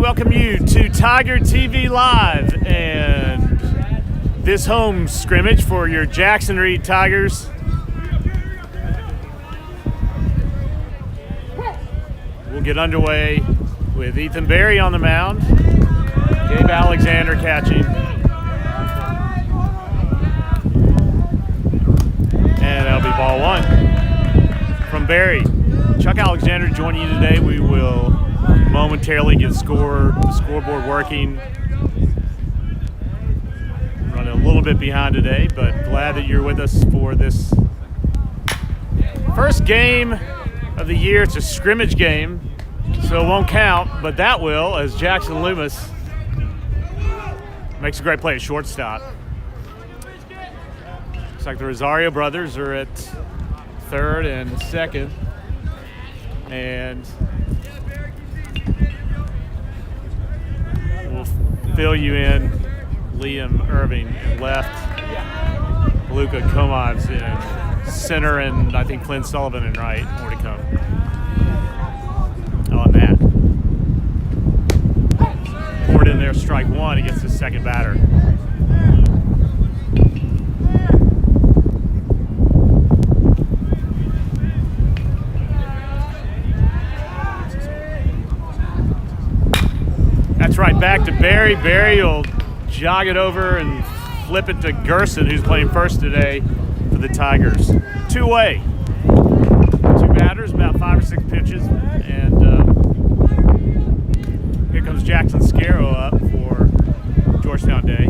welcome you to Tiger TV Live and this home scrimmage for your Jackson Reed Tigers. We'll get underway with Ethan Berry on the mound, Gabe Alexander catching, and that'll be ball one from Berry. Chuck Alexander joining you today. We will momentarily get the scoreboard working. Running a little bit behind today, but glad that you're with us for this first game of the year. It's a scrimmage game, so it won't count, but that will, as Jackson Loomis makes a great play at shortstop. Looks like the Rosario brothers are at third and second, and we'll fill you in. Liam Irving in left, Luca Comovs in center, and I think Clint Sullivan in right. More to come on that. Ford in there, strike one against the second batter. That's right, back to Berry. Berry will jog it over and flip it to Gerson, who's playing first today for the Tigers. Two-way. Two batters, about 5 or 6 pitches, and here comes Jackson Scarrow up for Georgetown Day.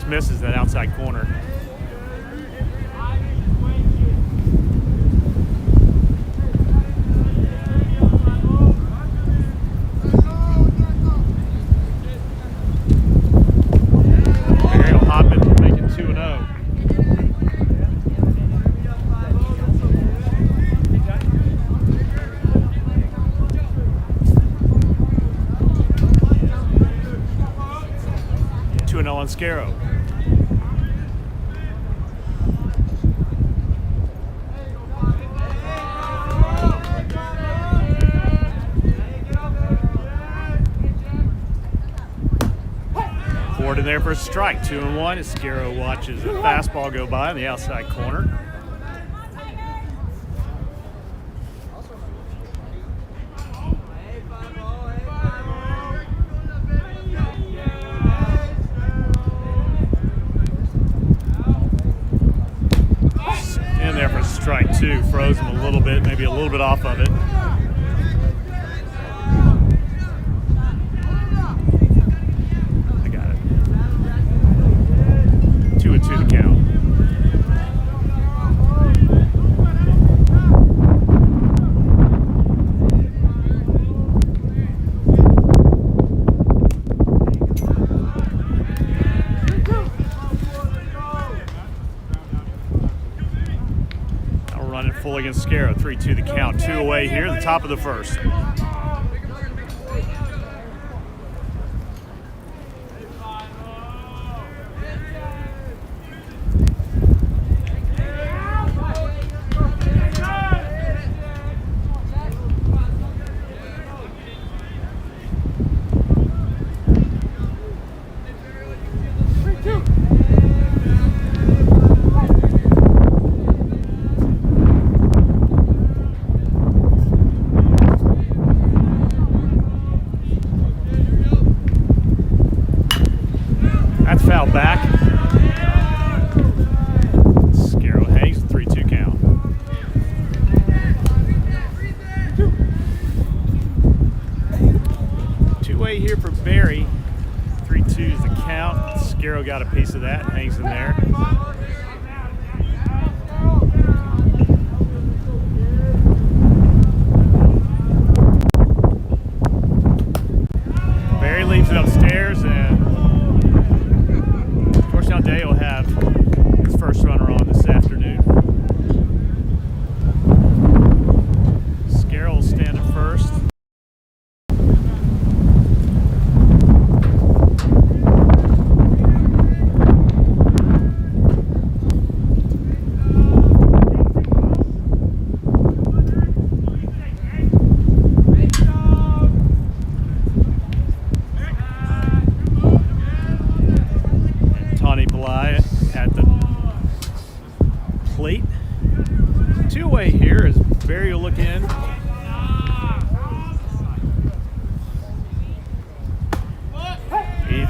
Misses that outside corner. Barry will hop it, make it 2-0. On Scarrow. Ford in there for a strike, 2-1 as Scarrow watches a fastball go by in the outside corner. Strike two, froze him a little bit, maybe a little bit off of it. I got it. 2-2 to count. Full against Scarrow, 3-2 the count. 2 away here, the top of the first. Foul back. Scarrow hangs, 3-2 count. Two-way here for Berry. 3-2 is the count. Scarrow got a piece of that, hangs in there. Berry leaves it upstairs, and Georgetown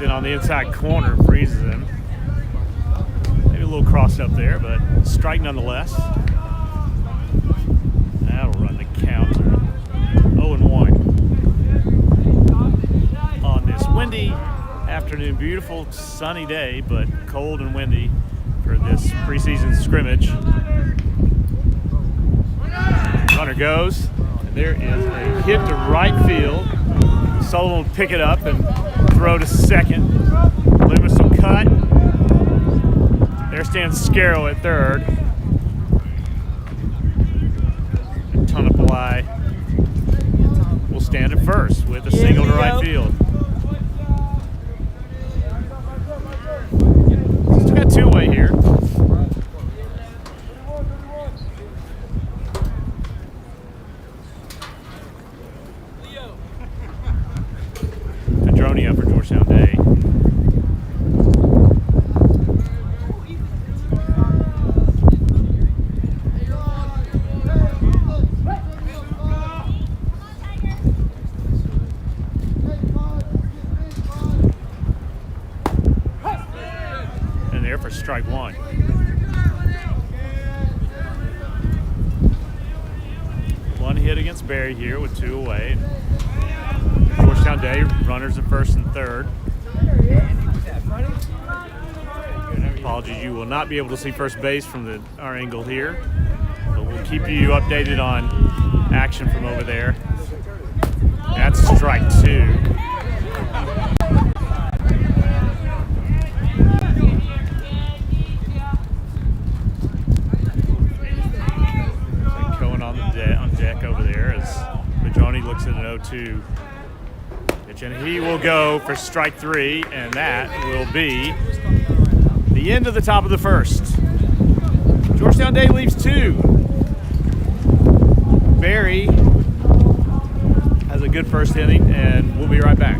Ethan on the inside corner freezes him. Maybe a little crossed up there, but strike nonetheless. That'll run the count. 0-1 on this windy afternoon. Beautiful sunny day, but cold and windy for this preseason scrimmage. Runner goes, and there is a hit to right field. Sullivan will pick it up and throw to second. Loomis will cut. There stands Scarrow at third. And Tunapalai will stand at first with a single to right field. Still got two-way here. Up for Georgetown Day. And there for strike one. One hit against Barry here with two away. Georgetown Day, runners at first and third. Apologies, you will not be able to see first base from our angle here, but we'll keep you updated on action from over there. That's strike two. Cohen on deck over there as Madroni looks at an 0-2. And he will go for strike three, and that will be the end of the top of the first. Georgetown Day leaves two. Barry has a good first inning, and we'll be right back.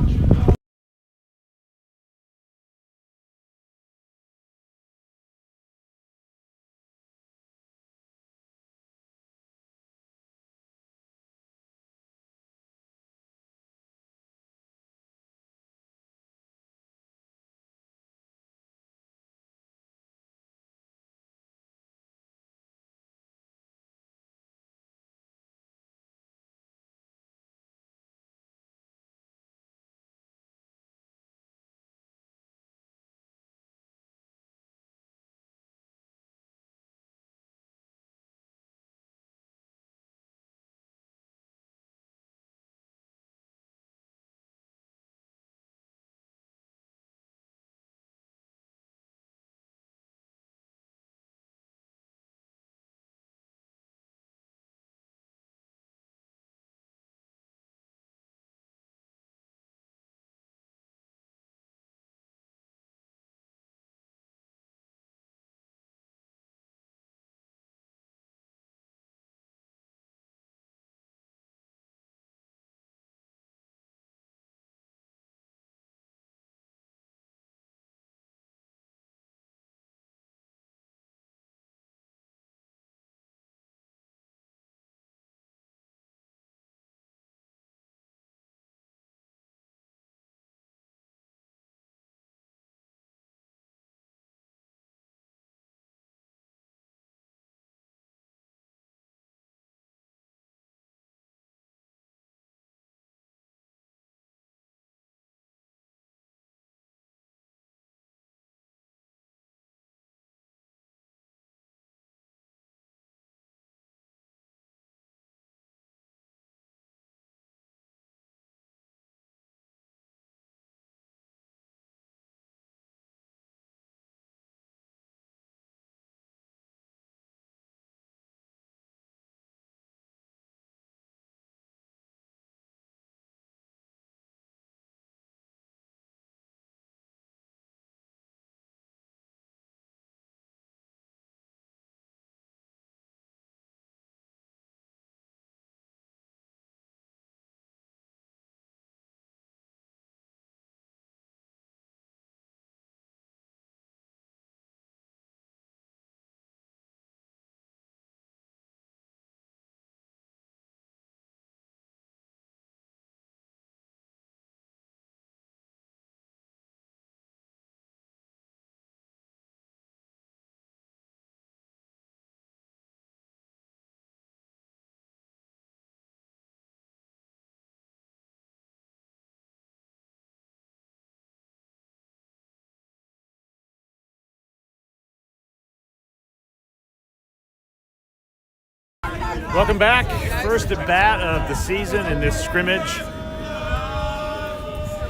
Welcome back. First at bat of the season in this scrimmage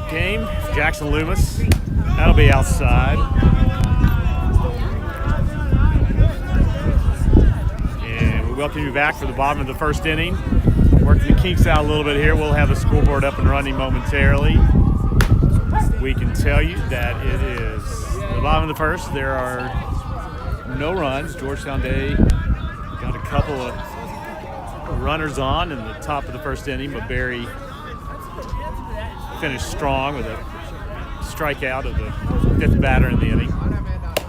game. Jackson Loomis. That'll be outside. And we welcome you back for the bottom of the first inning. Working the kinks out a little bit here. We'll have the scoreboard up and running momentarily. We can tell you that it is the bottom of the first. There are no runs. Georgetown Day got a couple of runners on in the top of the first inning, but Barry finished strong with a strikeout of the fifth batter in the inning.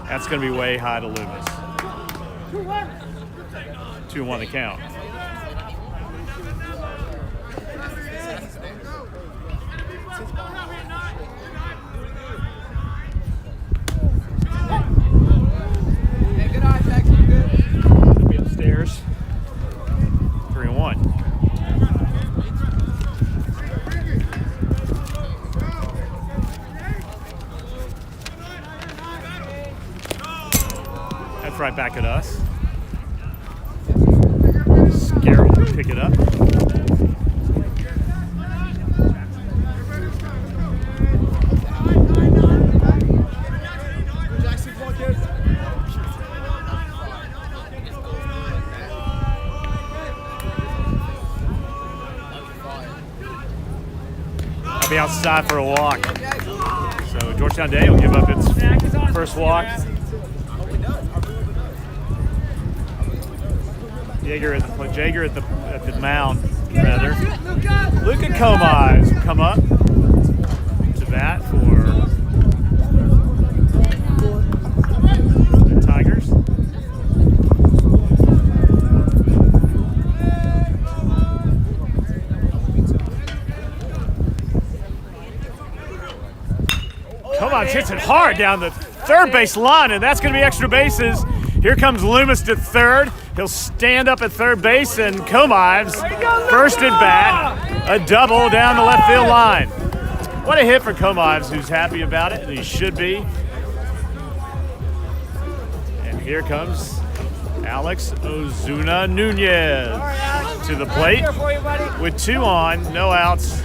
That's going to be way high to Loomis. 2-1 the count. He'll be upstairs. 3-1. That's right back at us. Scarrow will pick it up. I'll be outside for a walk. So Georgetown Day will give up its first walk. Jaeger at the mound, rather. Luca Comize will come up to bat for the Tigers. Comize hits it hard down the third base line, and that's going to be extra bases. Here comes Loomis to third. He'll stand up at third base, and Comize, first at bat, a double down the left field line. What a hit for Comize, who's happy about it, and he should be. And here comes Alex Ozuna Nunez to the plate with 2 on, no outs.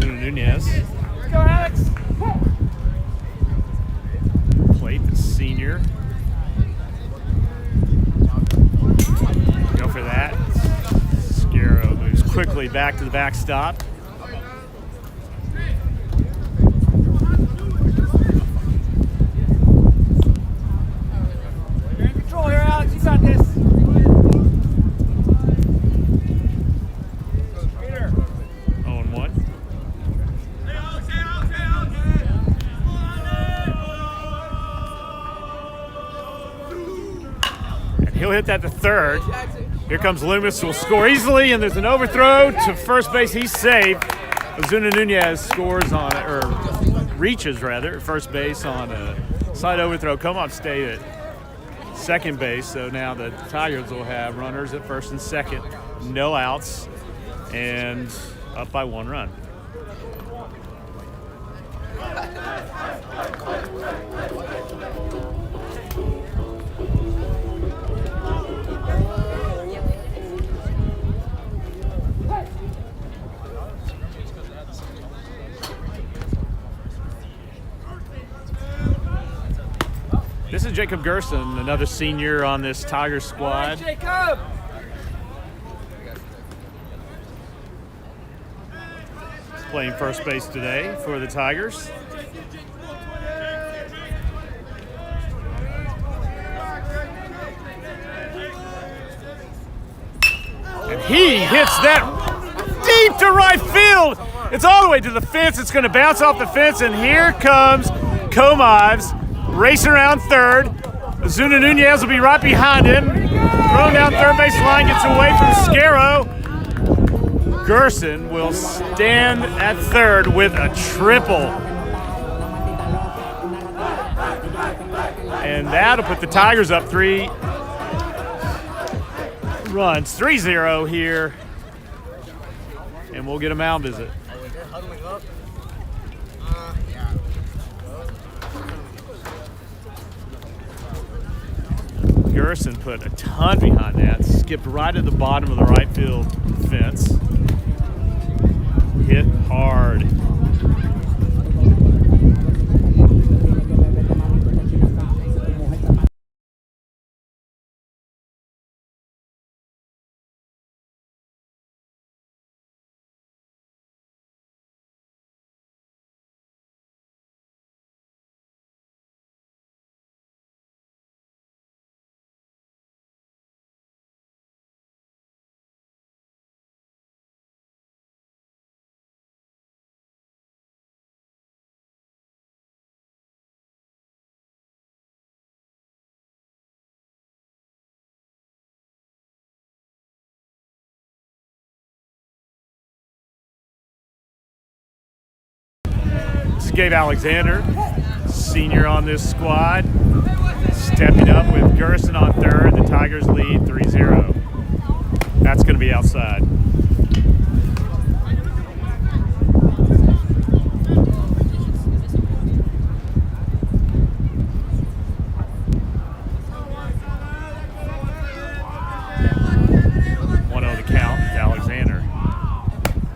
Nunez. Go, Alex. Plate, the senior. Go for that. Scarrow moves quickly back to the backstop. You're in control here, Alex. You got this. 0-1. He'll hit that to third. Here comes Loomis, who will score easily, and there's an overthrow to first base. He's safe. Ozuna Nunez scores on it, or reaches rather, at first base on a side overthrow. Come on, stay at second base. So now the Tigers will have runners at first and second, no outs, and up by 1 run. This is Jacob Gerson, another senior on this Tigers squad. Jacob! He's playing first base today for the Tigers. And he hits that deep to right field. It's all the way to the fence. It's going to bounce off the fence, and here comes Comize. Racing around third. Ozuna Nunez will be right behind him. Thrown down third base line, gets away from Scarrow. Gerson will stand at third with a triple. And that'll put the Tigers up 3 runs, 3-0 here. And we'll get a mound visit. Gerson put a ton behind that, skipped right at the bottom of the right field fence. Hit hard. Gabe Alexander, senior on this squad, stepping up with Gerson on third. The Tigers lead 3-0. That's going to be outside. One on the count to Alexander.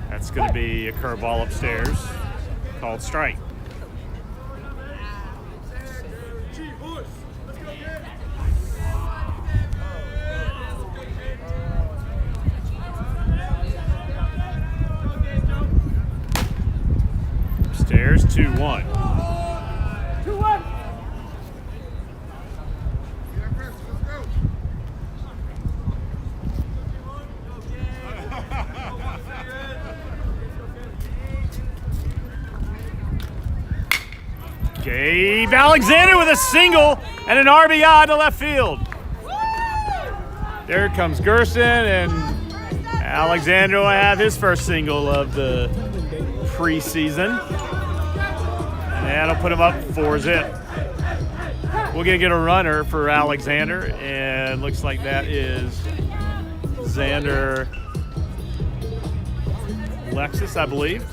That's going to be a curveball upstairs, called strike. Upstairs, 2-1. 2-1. Gabe Alexander with a single and an RBI to left field. There comes Gerson, and Alexander will have his first single of the preseason. And that'll put him up 4-zip. We're going to get a runner for Alexander, and looks like that is Xander Lexus, I believe.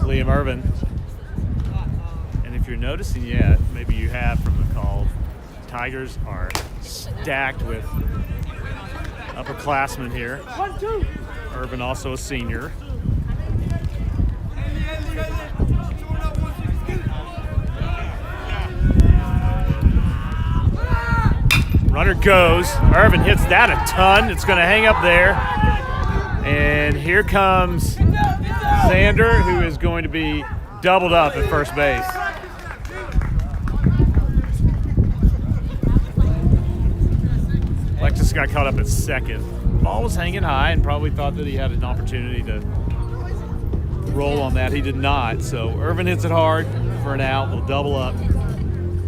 Liam Irvin. And if you're noticing yet, maybe you have from the call, Tigers are stacked with upperclassmen here. Irvin also a senior. Runner goes. Irvin hits that a ton. It's going to hang up there. And here comes Xander, who is going to be doubled up at first base. Lexus got caught up at second. Ball was hanging high and probably thought that he had an opportunity to roll on that. He did not. So Irvin hits it hard for an out. We'll double up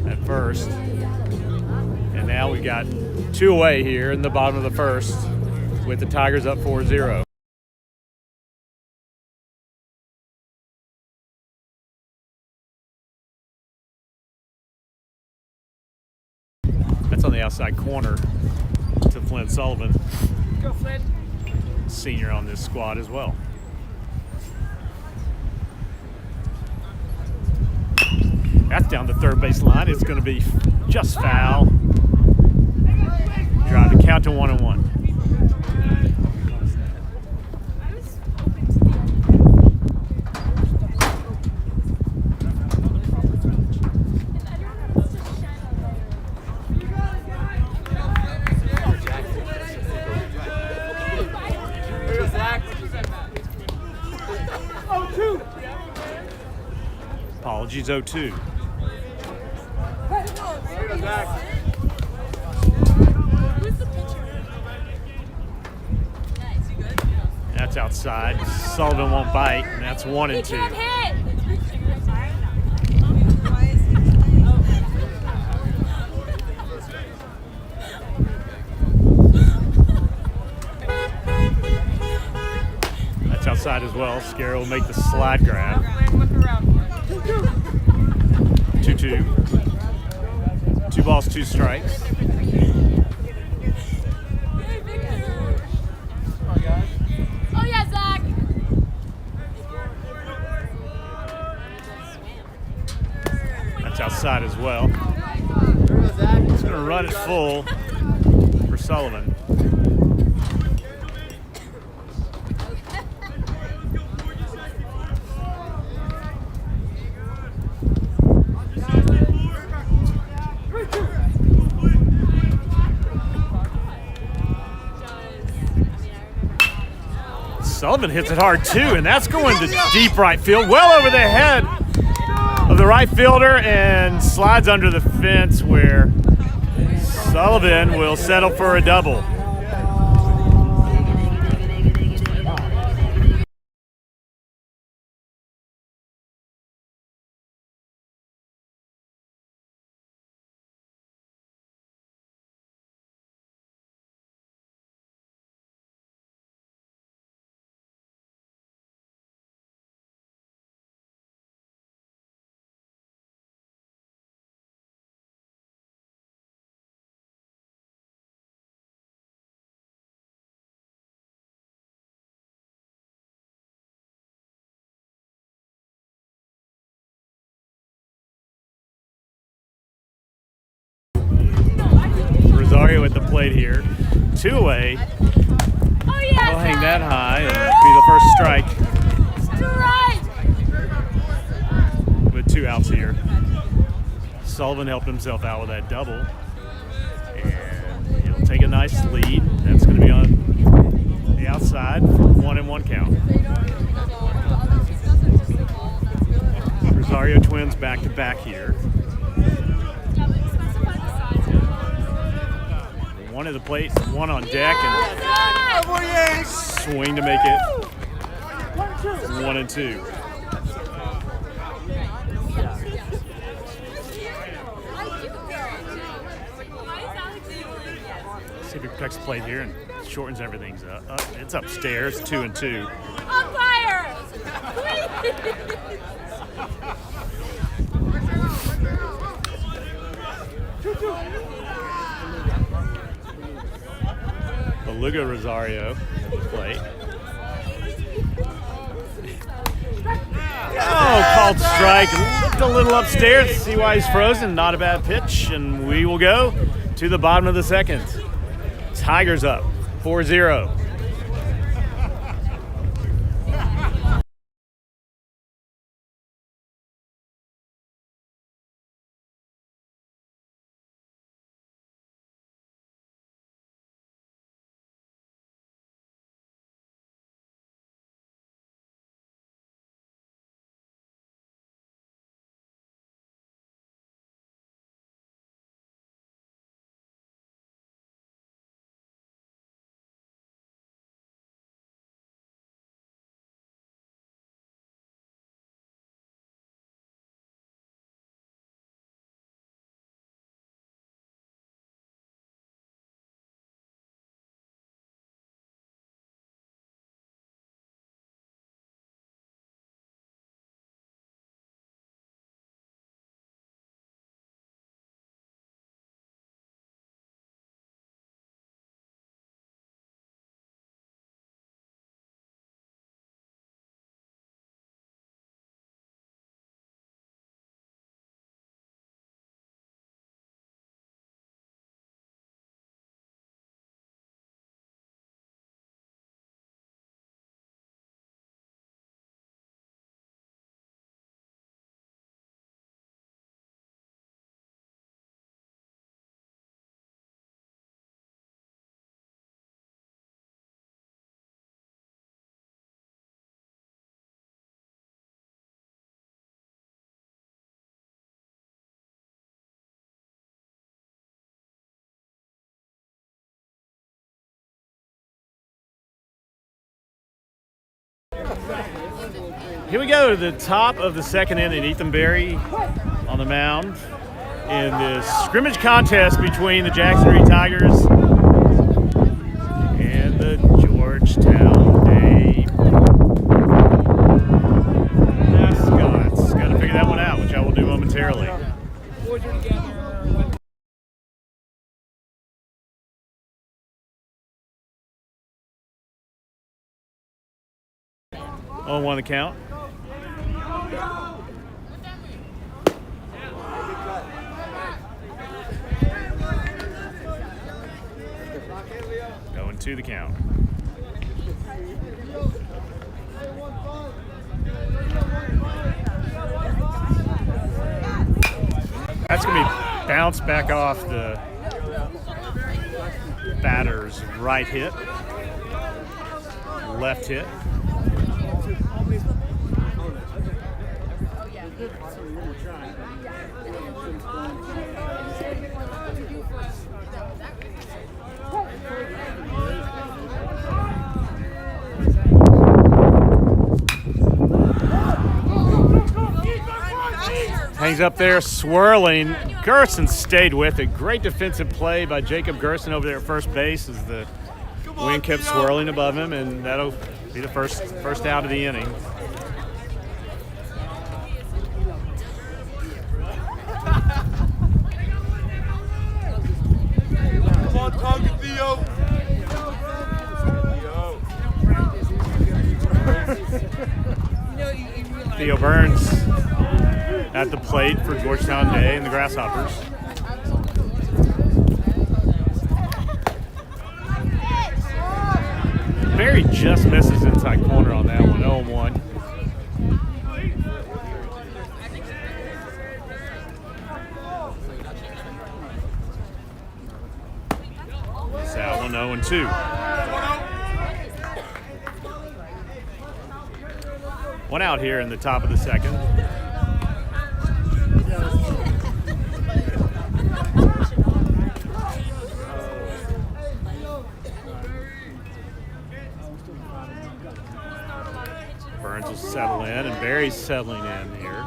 at first. And now we got 2 away here in the bottom of the first with the Tigers up 4-0. That's on the outside corner to Flint Sullivan. Go, Flint. Senior on this squad as well. That's down the third base line. It's going to be just foul. Drive the count to 1-1. Apologies, 0-2. That's outside. Sullivan won't bite, and that's 1-2. That's outside as well. Scarrow will make the slide grab. 2-2. 2 balls, 2 strikes. Oh yeah, Zach. That's outside as well. He's going to run it full for Sullivan. Sullivan hits it hard too, and that's going to deep right field, well over the head of the right fielder, and slides under the fence where Sullivan will settle for a double. Rosario at the plate here. 2 away. Oh yeah. He'll hang that high and be the first strike. With 2 outs here. Sullivan helped himself out with that double. And he'll take a nice lead. That's going to be on the outside for 1-1 count. Rosario twins back to back here. One at the plate, one on deck, and swing to make it 1-2. See if he protects the plate here and shortens everything up. It's upstairs, 2-2. Umpire! Beluga Rosario at the plate. Oh, called strike. Looked a little upstairs. See why he's frozen. Not a bad pitch. And we will go to the bottom of the second. Tigers up 4-0. Here we go to the top of the second inning. Ethan Berry on the mound in this scrimmage contest between the Jackson Reed Tigers and the Georgetown Day mascots. Got to figure that one out, which I will do momentarily. On one the count. Going to the count. That's going to be bounced back off the batter's right hit, left hit. Hangs up there, swirling. Gerson stayed with it. Great defensive play by Jacob Gerson over there at first base as the wind kept swirling above him, and that'll be the first out of the inning. Come on, Tonga Theo. Theo Burns at the plate for Georgetown Day and the Grasshoppers. Barry just misses inside corner on that one, 0-1. It's out 1-0-2. One out here in the top of the second. Burns will settle in, and Barry's settling in here.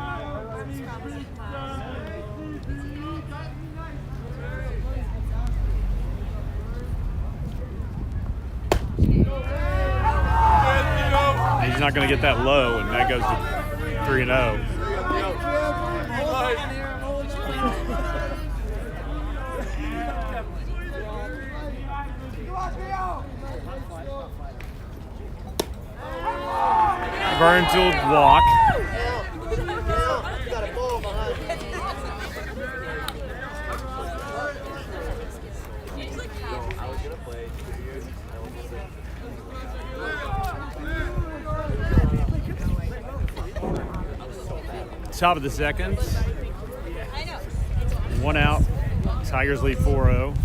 He's not going to get that low, and that goes to 3-0. Burns will walk. Top of the second. One out. Tigers lead 4-0.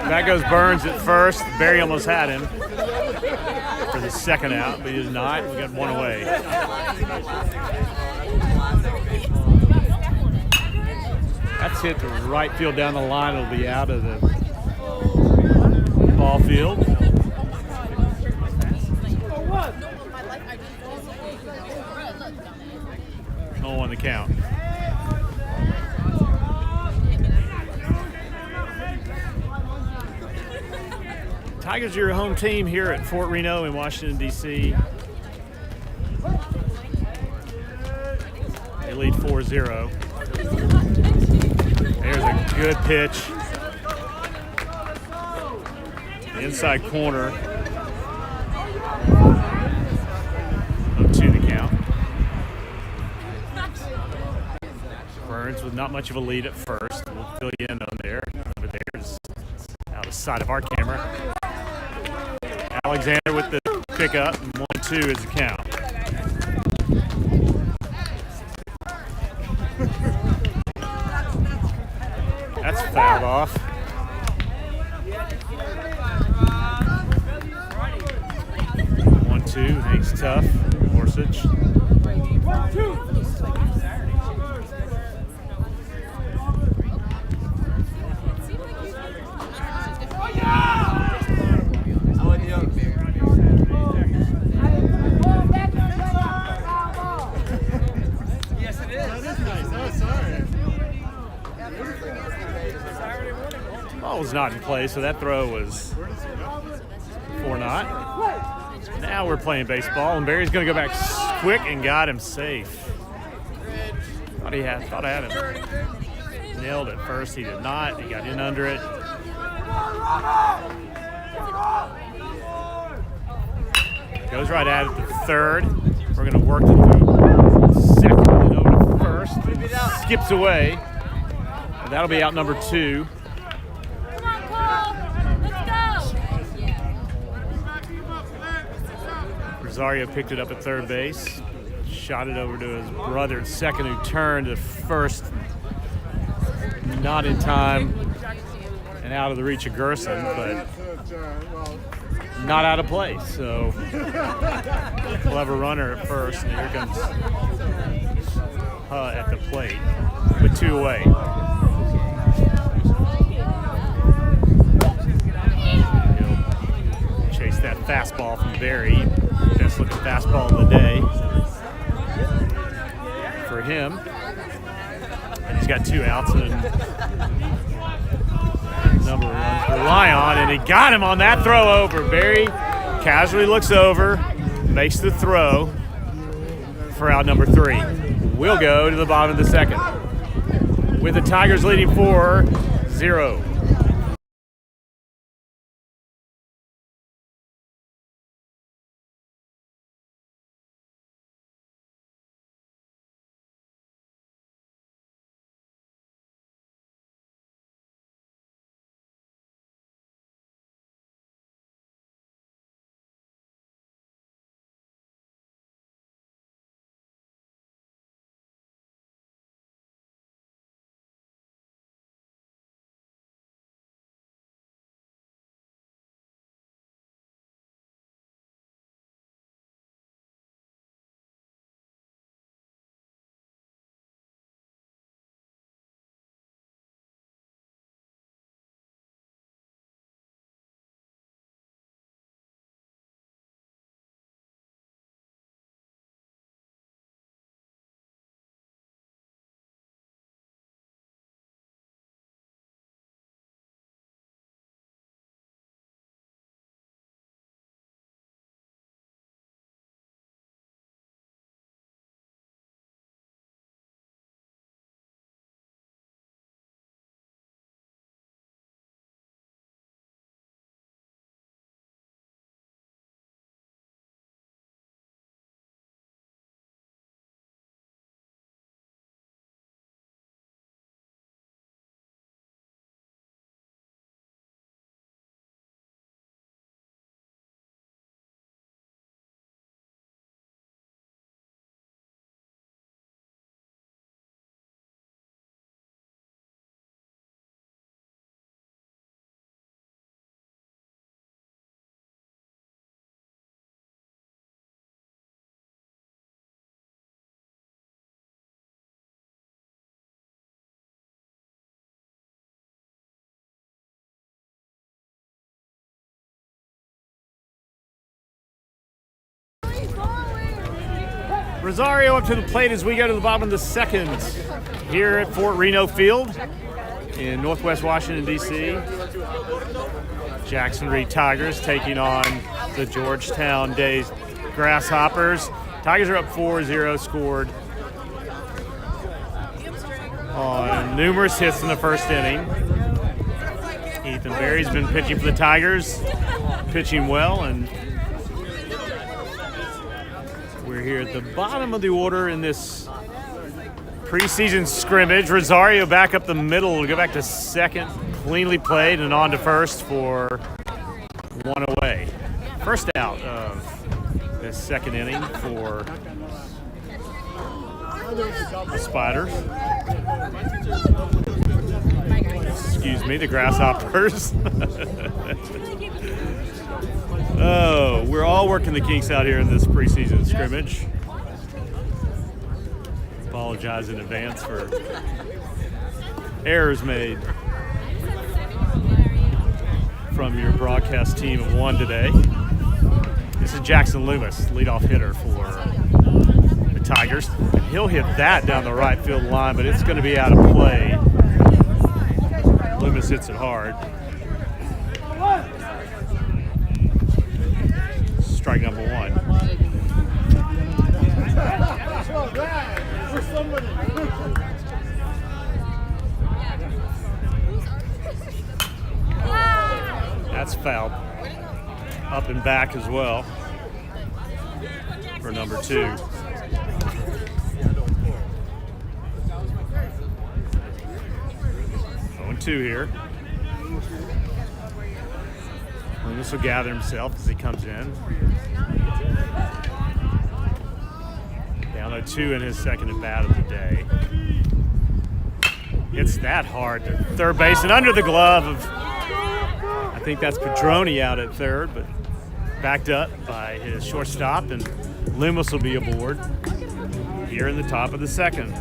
That goes Burns at first. Barry almost had him for the second out, but he did not. We got one away. That's hit to right field down the line. It'll be out of the ball field. No on the count. Tigers are your home team here at Fort Reno in Washington, D.C. They lead 4-0. There's a good pitch. The inside corner. 0-2 the count. Burns with not much of a lead at first. We'll fill you in on there. Over there is out of sight of our camera. Alexander with the pickup, and 1-2 is the count. That's fouled off. One, two, hangs tough. Gorsuch. Ball was not in play, so that throw was 4-0. Now we're playing baseball, and Barry's going to go back quick and got him safe. Thought I had him nailed it first. He did not. He got in under it. Goes right at it to third. We're going to work it through second and over to first. Skips away. And that'll be out number 2. Come on, Cole. Let's go. Rosario picked it up at third base. Shot it over to his brother at second, who turned to first. Not in time. And out of the reach of Gerson, but not out of place. So we'll have a runner at first, and here comes at the plate with 2 away. He'll chase that fastball from Barry. Best looking fastball of the day for him. And he's got 2 outs and number of runs to rely on, and he got him on that throw over. Barry casually looks over, makes the throw for out number 3. We'll go to the bottom of the second with the Tigers leading 4-0. Rosario up to the plate as we go to the bottom of the second here at Fort Reno Field in Northwest Washington, D.C. Jackson Reed Tigers taking on the Georgetown Days Grasshoppers. Tigers are up 4-0, scored on numerous hits in the first inning. Ethan Berry's been pitching for the Tigers, pitching well, and we're here at the bottom of the order in this preseason scrimmage. Rosario back up the middle to go back to second, cleanly played, and on to first for 1 away. First out of this second inning for the Spiders. Excuse me, the Grasshoppers. Oh, we're all working the kinks out here in this preseason scrimmage. apologize in advance for errors made from your broadcast team of one today. This is Jackson Loomis, leadoff hitter for the Tigers. He'll hit that down the right field line, but it's going to be out of play. Loomis hits it hard. Strike number one. That's fouled. Up and back as well for number 2. 0-2 here. Loomis will gather himself as he comes in. Down 0-2 in his second at bat of the day. Hits that hard to third base and under the glove of, I think that's Pedroni out at third, but backed up by his shortstop, and Loomis will be aboard here in the top of the second.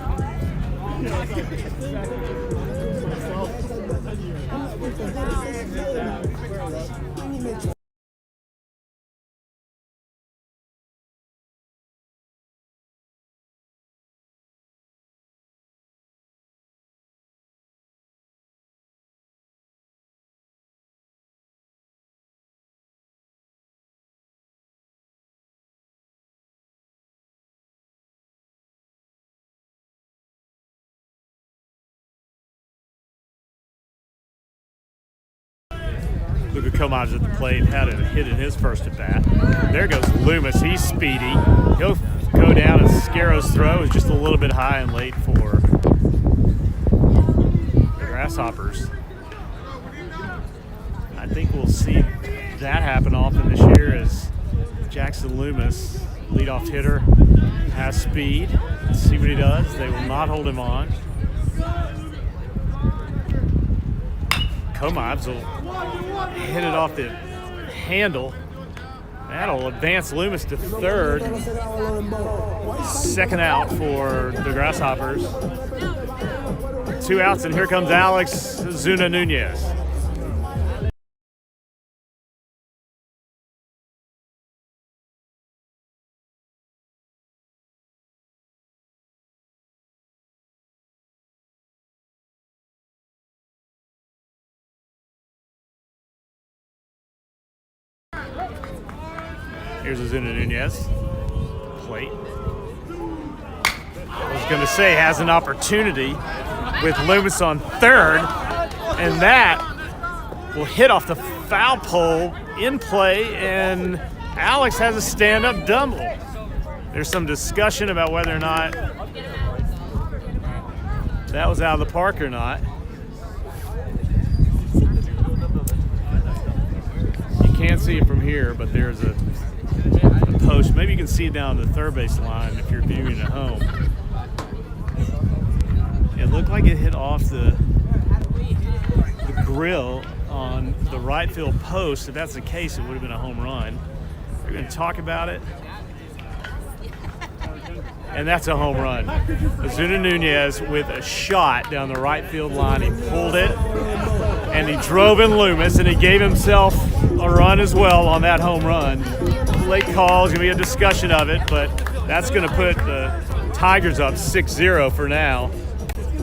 Luka Komav's at the plate, had a hit in his first at bat. There goes Loomis. He's speedy. He'll go down, and Scaro's throw is just a little bit high and late for the Grasshoppers. I think we'll see that happen often this year as Jackson Loomis, leadoff hitter, has speed. Let's see what he does. They will not hold him on. Komav's will hit it off the handle. That'll advance Loomis to third. Second out for the Grasshoppers. 2 outs, and here comes Alex Zuna Nunez. Here's Zuna Nunez. Plate. I was going to say has an opportunity with Loomis on third, and that will hit off the foul pole in play, and Alex has a stand-up double. There's some discussion about whether or not that was out of the park or not. You can't see it from here, but there's a post. Maybe you can see it down the third base line if you're viewing at home. It looked like it hit off the grill on the right field post. If that's the case, it would have been a home run. We're going to talk about it. And that's a home run. Zuna Nunez with a shot down the right field line. He pulled it, and he drove in Loomis, and he gave himself a run as well on that home run. Late call is going to be a discussion of it, but that's going to put the Tigers up 6-0 for now,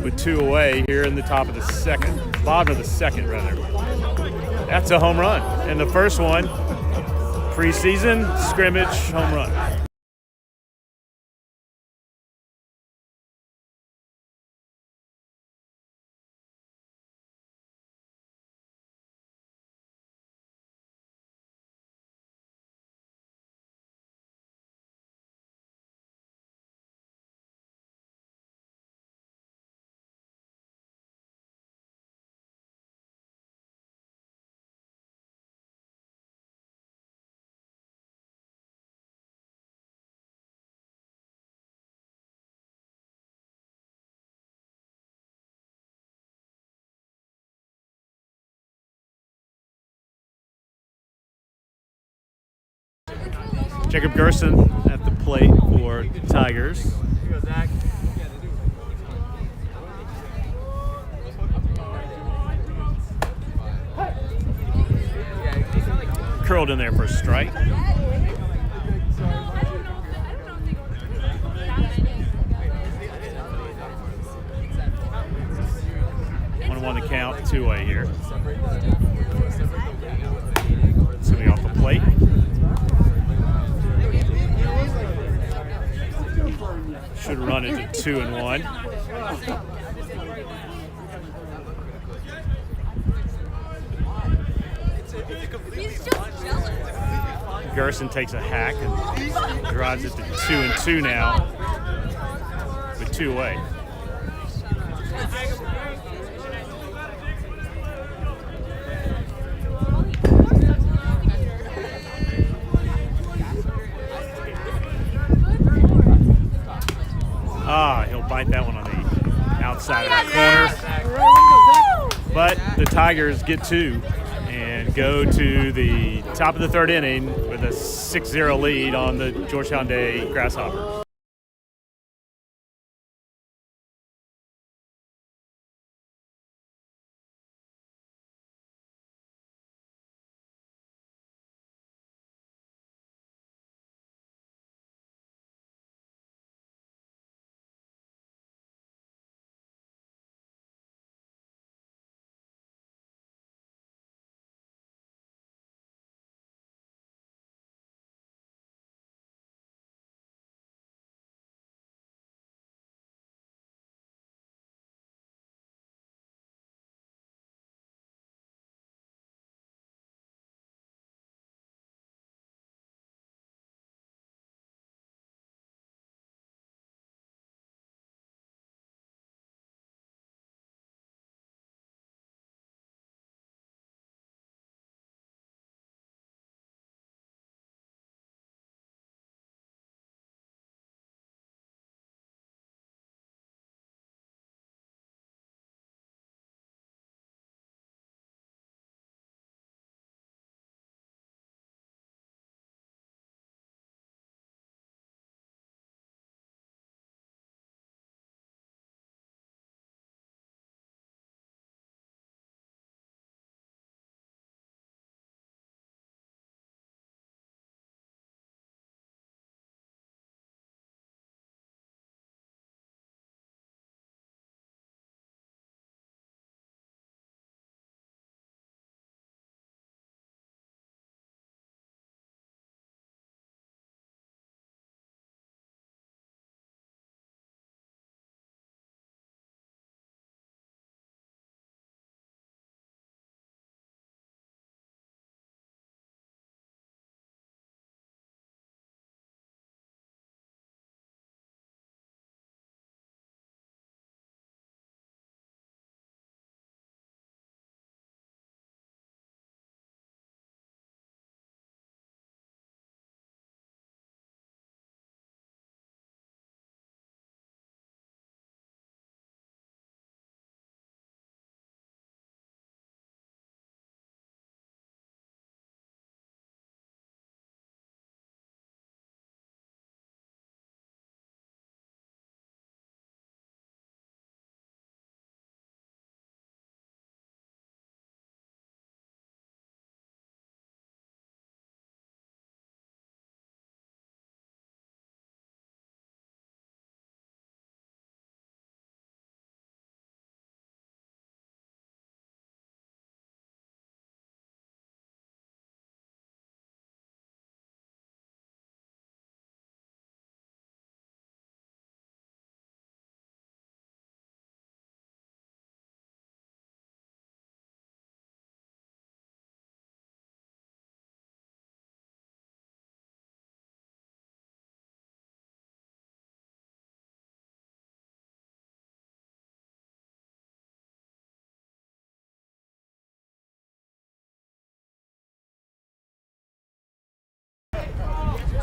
with 2 away here in the top of the second, bottom of the second rather. That's a home run, and the first one, preseason scrimmage home run. Jacob Gerson at the plate for the Tigers. curled in there for a strike. 1-1 the count, two-way here. It's going to be off the plate. Should run it to 2-1. He's just jealous. Gerson takes a hack and drives it to 2-2 now with two away. He'll bite that one on the outside of the corner. But the Tigers get two and go to the top of the third inning with a 6-0 lead on the Georgetown Day Grasshoppers.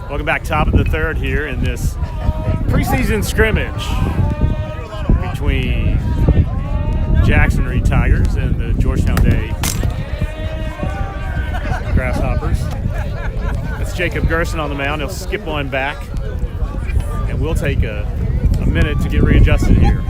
Welcome back, top of the third here in this preseason scrimmage between Jackson Tigers and the Georgetown Day Grasshoppers. That's Jacob Gerson on the mound. He'll skip one back, and we'll take a minute to get readjusted here.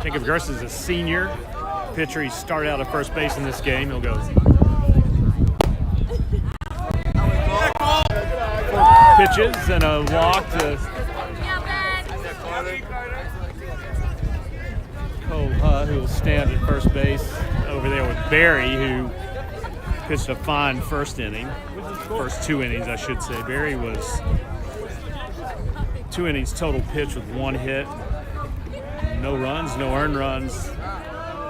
Think of Gerson as a senior pitcher. He started out at first base in this game. He'll go 4 pitches and a walk to Cole Hutt, who will stand at first base over there with Barry, who pitched a fine first inning. First 2 innings, I should say. Barry was 2 innings total pitch with 1 hit. No runs, no earned runs,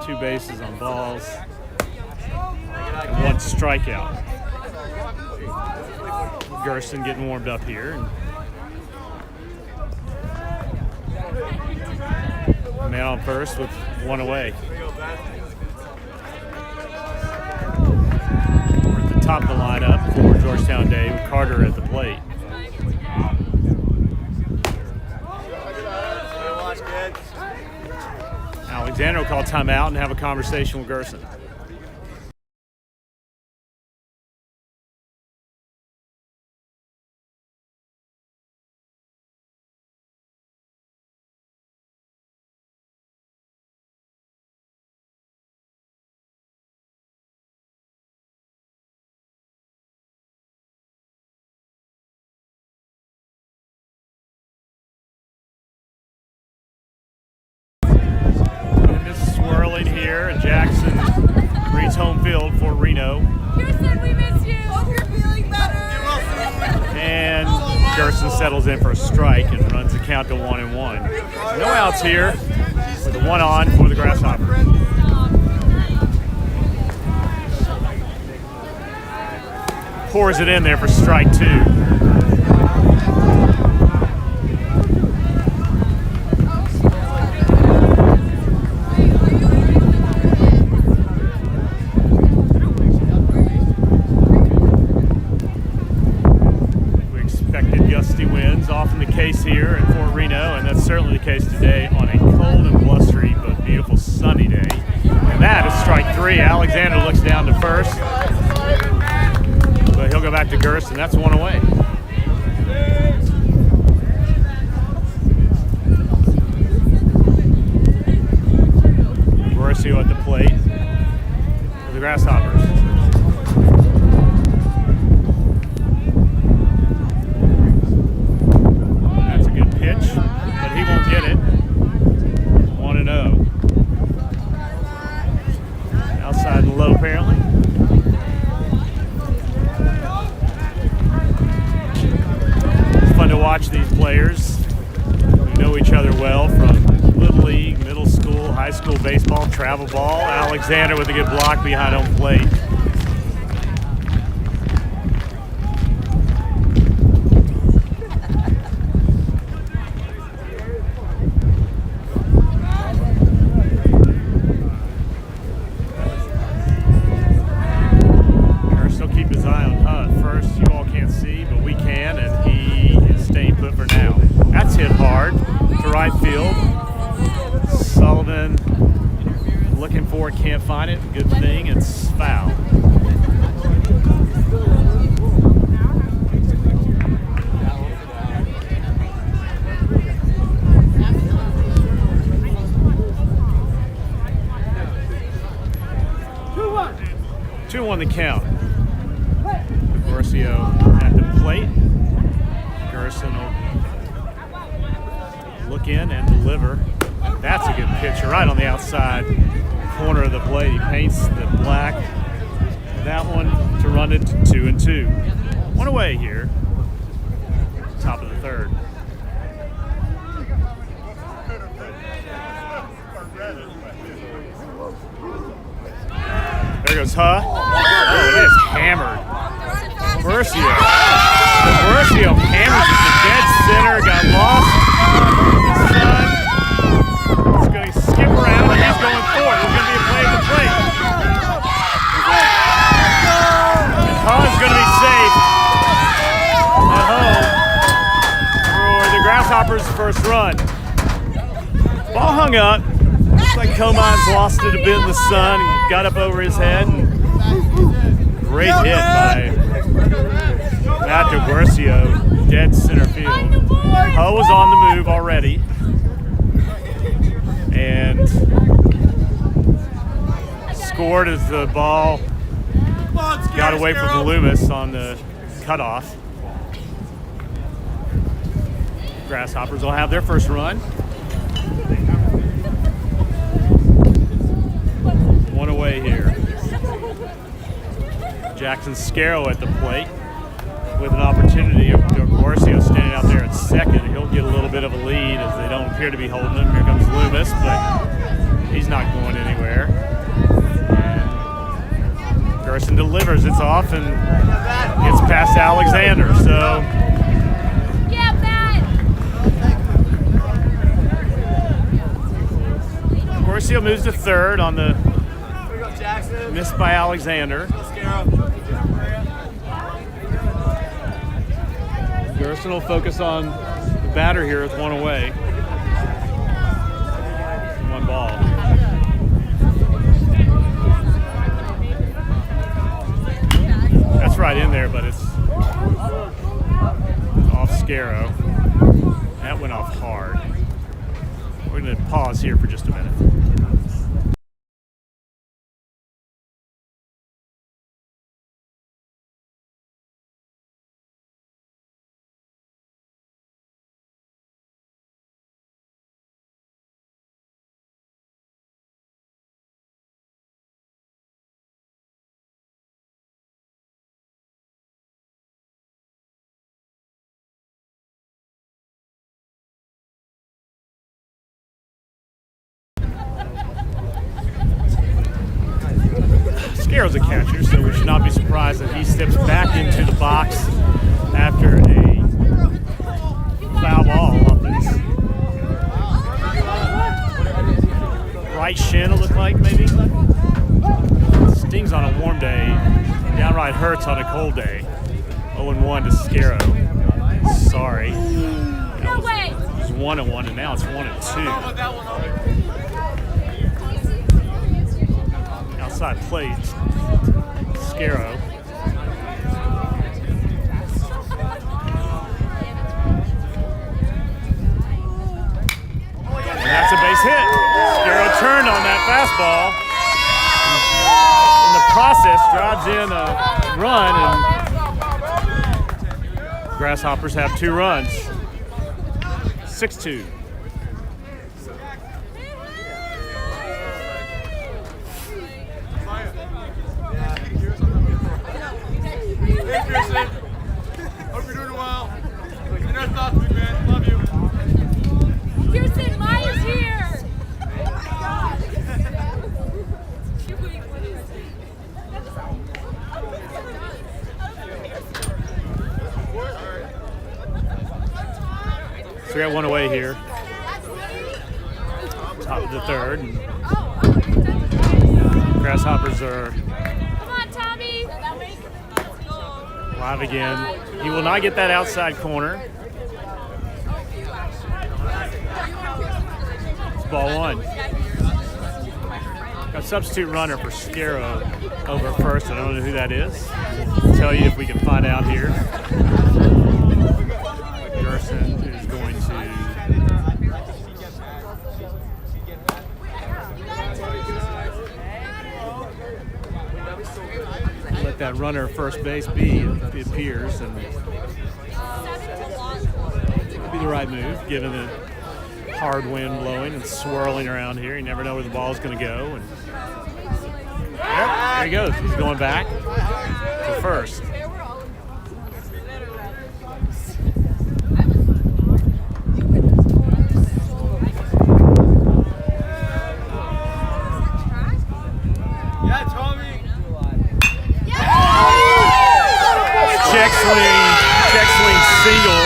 2 bases on balls, and 1 strikeout. Gerson getting warmed up here. And man on first with 1 away. We're at the top of the lineup for Georgetown Day with Carter at the plate. Alexander will call timeout and have a conversation with Gerson. Here, and Jackson reads home field for Reno. Kirsten, we miss you. Hope you're feeling better. And Gerson settles in for a strike and runs the count to 1-1. No outs here with a 1 on for the Grasshoppers. Pours it in there for strike 2. Often the case here in Fort Reno, and that's certainly the case today on a cold and blustery but beautiful sunny day. And that is strike 3. Alexander looks down to first, but he'll go back to Gerson. That's 1 away. Varsity at the plate for the Grasshoppers. But he won't get it. 1-0. Outside and low, apparently. It's fun to watch these players who know each other well from Little League, middle school, high school baseball, travel ball. Alexander with a good block behind home plate. Can't find it. Good thing it's foul. Two on the count. Garcio at the plate. Gerson will look in and deliver. That's a good pitch right on the outside corner of the plate. He paints the black. That one to run it to 2-2. 1 away here. Top of the 3rd. There goes Huh. Oh, it is hammered. Garcio hammers it to dead center. Got lost. It's going to skip around and he's going for it. There's going to be a play at the plate. And Huh's going to be safe at home for the Grasshoppers' first run. Ball hung up. Looks like Comines lost it a bit in the sun and got up over his head. And great hit by Matt Garcio, dead center field. Huh was on the move already. and scored as the ball got away from Loomis on the cutoff. Grasshoppers will have their first run. One away here. Jackson Scarrow at the plate with an opportunity. Garcia standing out there at second. He'll get a little bit of a lead as they don't appear to be holding him. Here comes Loomis, but he's not going anywhere. And Gerson delivers. It's off and gets past Alexander. So Garcia moves to third on the miss by Alexander. Gerson will focus on the batter here with one away. One ball. That's right in there, but it's off Scarrow. That went off hard. We're going to pause here for just a minute. Scarrow's a catcher, so we should not be surprised that he steps back into the box after a foul ball off his right shin, it looked like, maybe. Stings on a warm day, downright hurts on a cold day. 0-1 to Scarrow. Sorry. No way. It was 1-1, and now it's 1-2. Outside plate, Scarrow. And that's a base hit. Scarrow turned on that fastball. In the process, drives in a run, and Grasshoppers have 2 runs. 6-2. Hope you're doing well. You never thought to me, man. Love you. Kirsten, Maya's here. So we got one away here. Top of the third. Grasshoppers are Come on, Tommy. live again. He will not get that outside corner. It's ball 1. Got a substitute runner for Scarrow over first. I don't know who that is. I'll tell you if we can find out here. Gerson is going to let that runner first base be, it appears, and it'll be the right move given the hard wind blowing and swirling around here. You never know where the ball is going to go. And yep, there he goes. He's going back to first. Check swing single,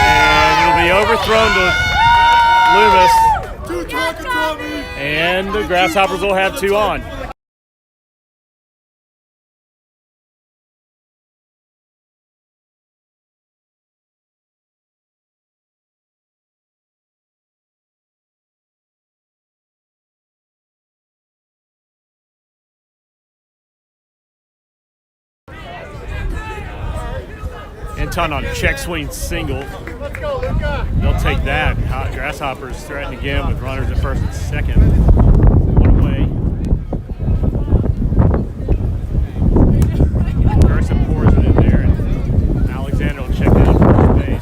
and it'll be overthrown to Loomis, and the Grasshoppers will have 2 on. Anton on a check swing single. Let's go, Luca. They'll take that. Grasshoppers threaten again with runners at first and second. One away. Gerson pours it in there, and Alexander will check down first base.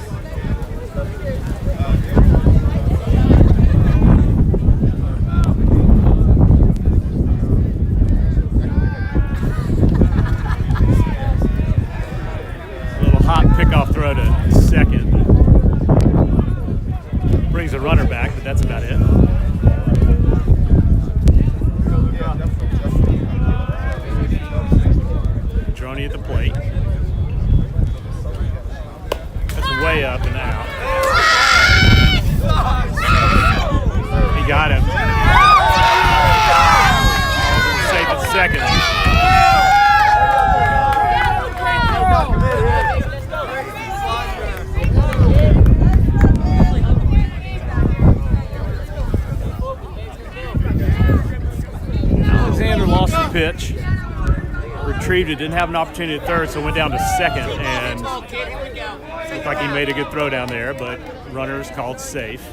Hot pickoff throw to second. Brings a runner back, but that's about it. Droney at the plate. That's way up and out. He got him. Safe at second. Lost the pitch, retrieved it, didn't have an opportunity at third, so went down to second, and looked like he made a good throw down there, but runner is called safe.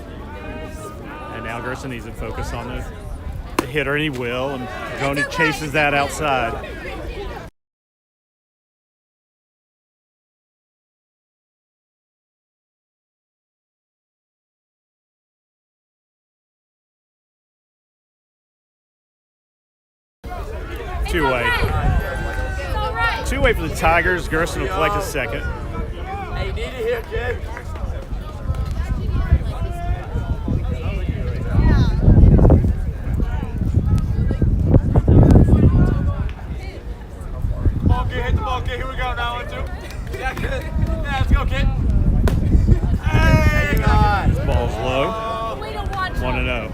And now Gerson needs to focus on the hitter, and he will, and Droney chases that outside. Two-way. Two-way for the Tigers. Gerson will collect a second. Hey, you need it here, kid. Ball kid, hit the ball kid. Here we go now, 1, 2. Yeah, kid. Yeah, let's go, kid. Hey, God. Ball's low. 1-0.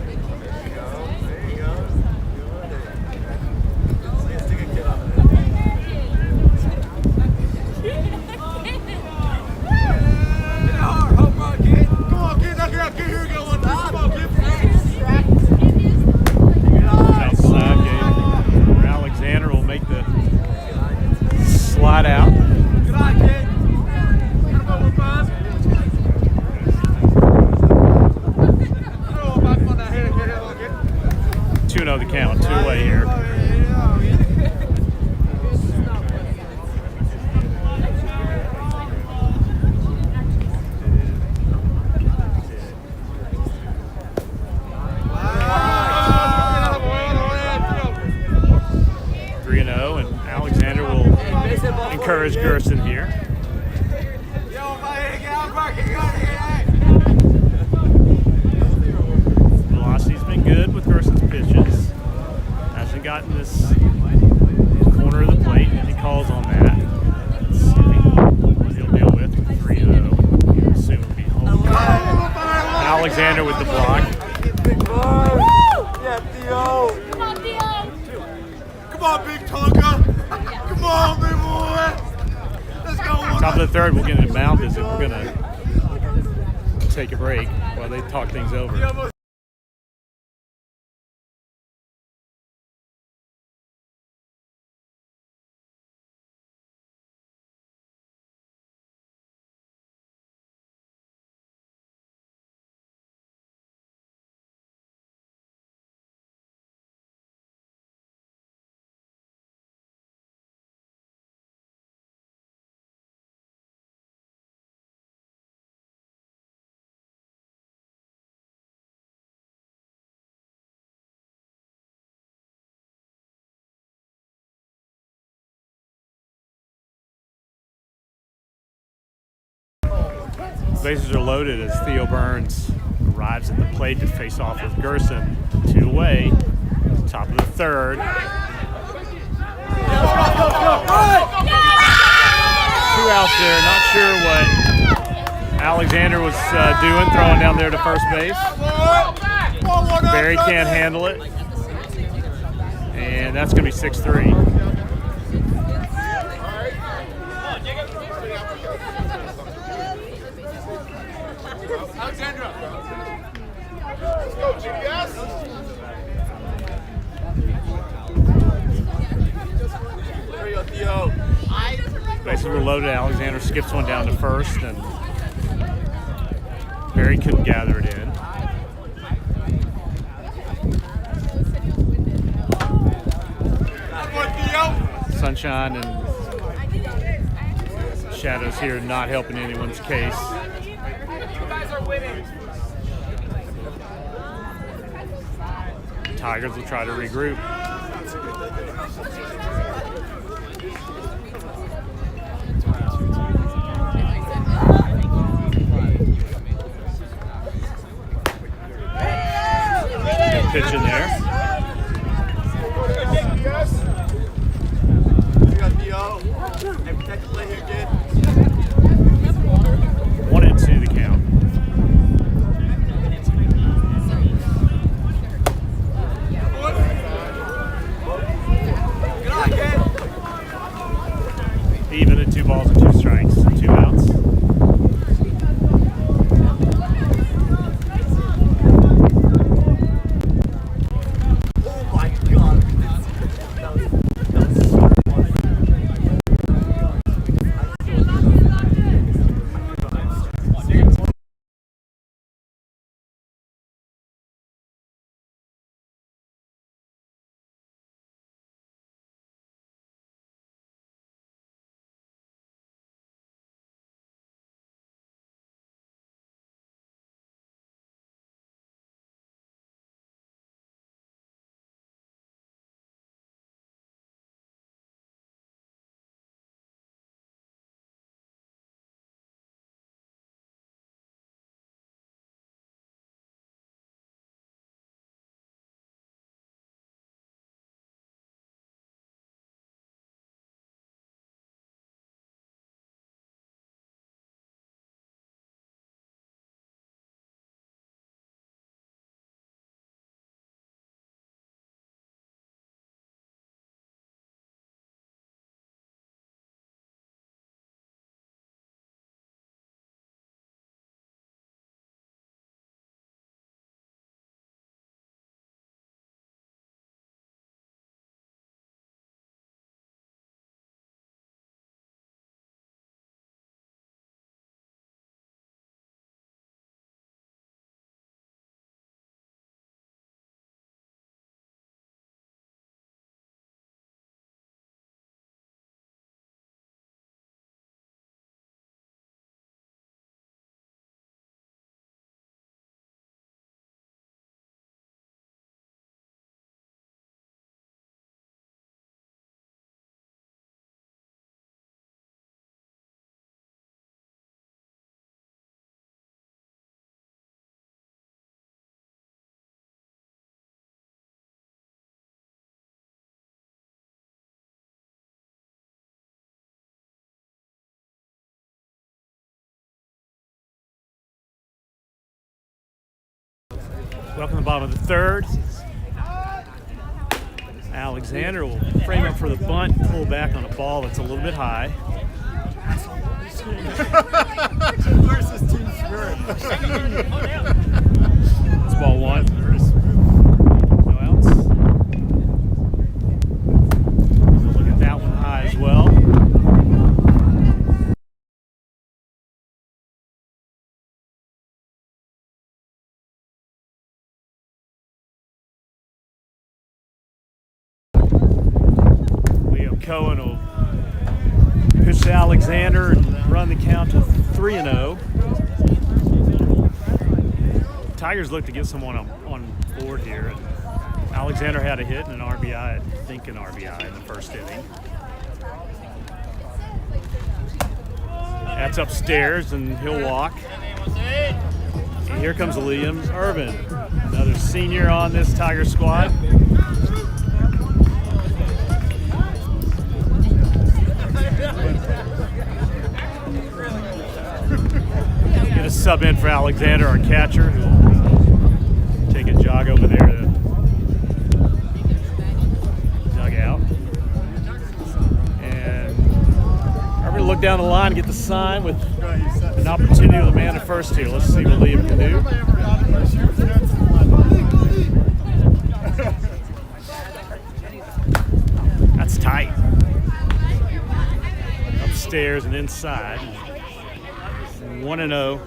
Alexander will make the slide out. Good eye, kid. 2-0 the count. Two-away here. 3-0, and Alexander will encourage Gerson here. Velocity's been good with Gerson's pitches. Hasn't gotten this corner of the plate, and he calls on that. Let's see what he'll deal with 3-0. You assume it'll be home. Alexander with the block. Yeah, Theo. Come on, Theo. Come on, big Tonka. Come on, big boy. Let's go. Top of the third, we'll get into mound visit. We're going to take a break while they talk things over. Bases are loaded as Theo Burns arrives at the plate to face off with Gerson. 2 away, top of the third. 2 outs there, not sure what Alexander was doing, throwing down there to first base. Barry can't handle it, and that's going to be 6-3. Alexandra. Let's go, GPS. There you go, Theo. Bases were loaded. Alexander skips one down to first, and Barry couldn't gather it in. Sunshine and shadows here not helping anyone's case. You guys are winning. Tigers will try to regroup. Good pitch in there. One and two the count. Even at 2 balls and 2 strikes, 2 outs. Oh my God. Welcome to the bottom of the third. Alexander will frame up for the bunt, pull back on a ball that's a little bit high. Where's his team spirit? It's ball 1. No outs. So look at that one high as well. Cohen will pitch to Alexander and run the count to 3-0. Tigers look to get someone on board here. Alexander had a hit and an RBI, I think an RBI in the first inning. That's upstairs and he'll walk. And here comes Williams Irvin, another senior on this Tiger squad. Get a sub in for Alexander, our catcher, who will take a jog over there to dugout. And I'm going to look down the line and get the sign with an opportunity with a man at first here. Let's see what Liam can do. That's tight. stairs and inside. 1-0.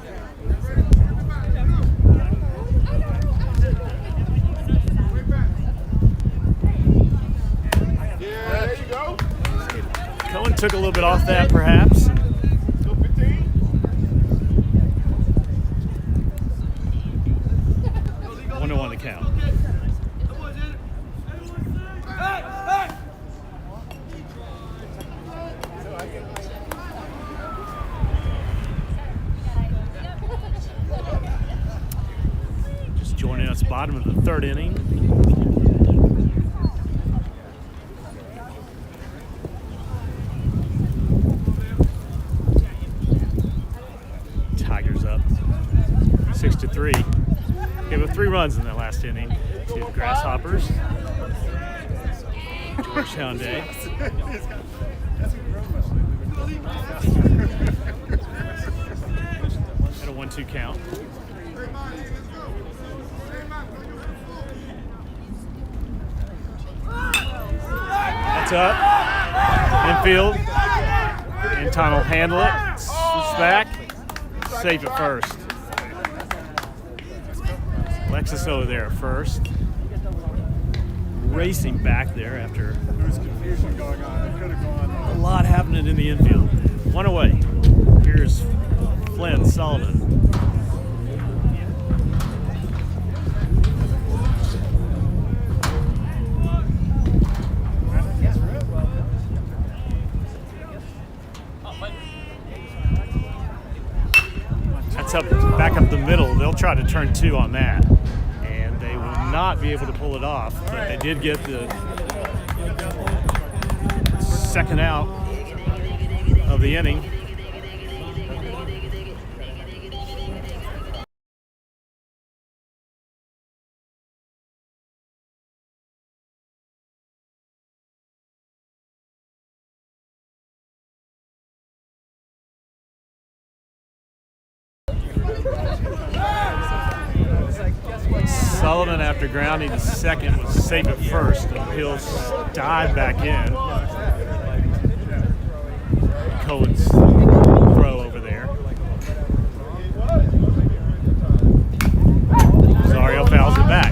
There you go. Cohen took a little bit off that, perhaps. 1-1 the count. Just joining us, bottom of the third inning. Tigers up 6-3. Gave up 3 runs in that last inning to the Grasshoppers. Georgetown Day. At a 1-2 count. That's up. Infield. Anton will handle it. Swoops back. Safe at first. Alexis over there at first. Racing back there after There was confusion going on. It could have gone. a lot happening in the infield. 1 away. Here's Flynn Sullivan. That's up, back up the middle. They'll try to turn 2 on that. And they will not be able to pull it off, but they did get the second out of the inning. Sullivan, after grounding to second, was safe at first. And he'll dive back in. Cohen's throw over there. Rosario fouls it back.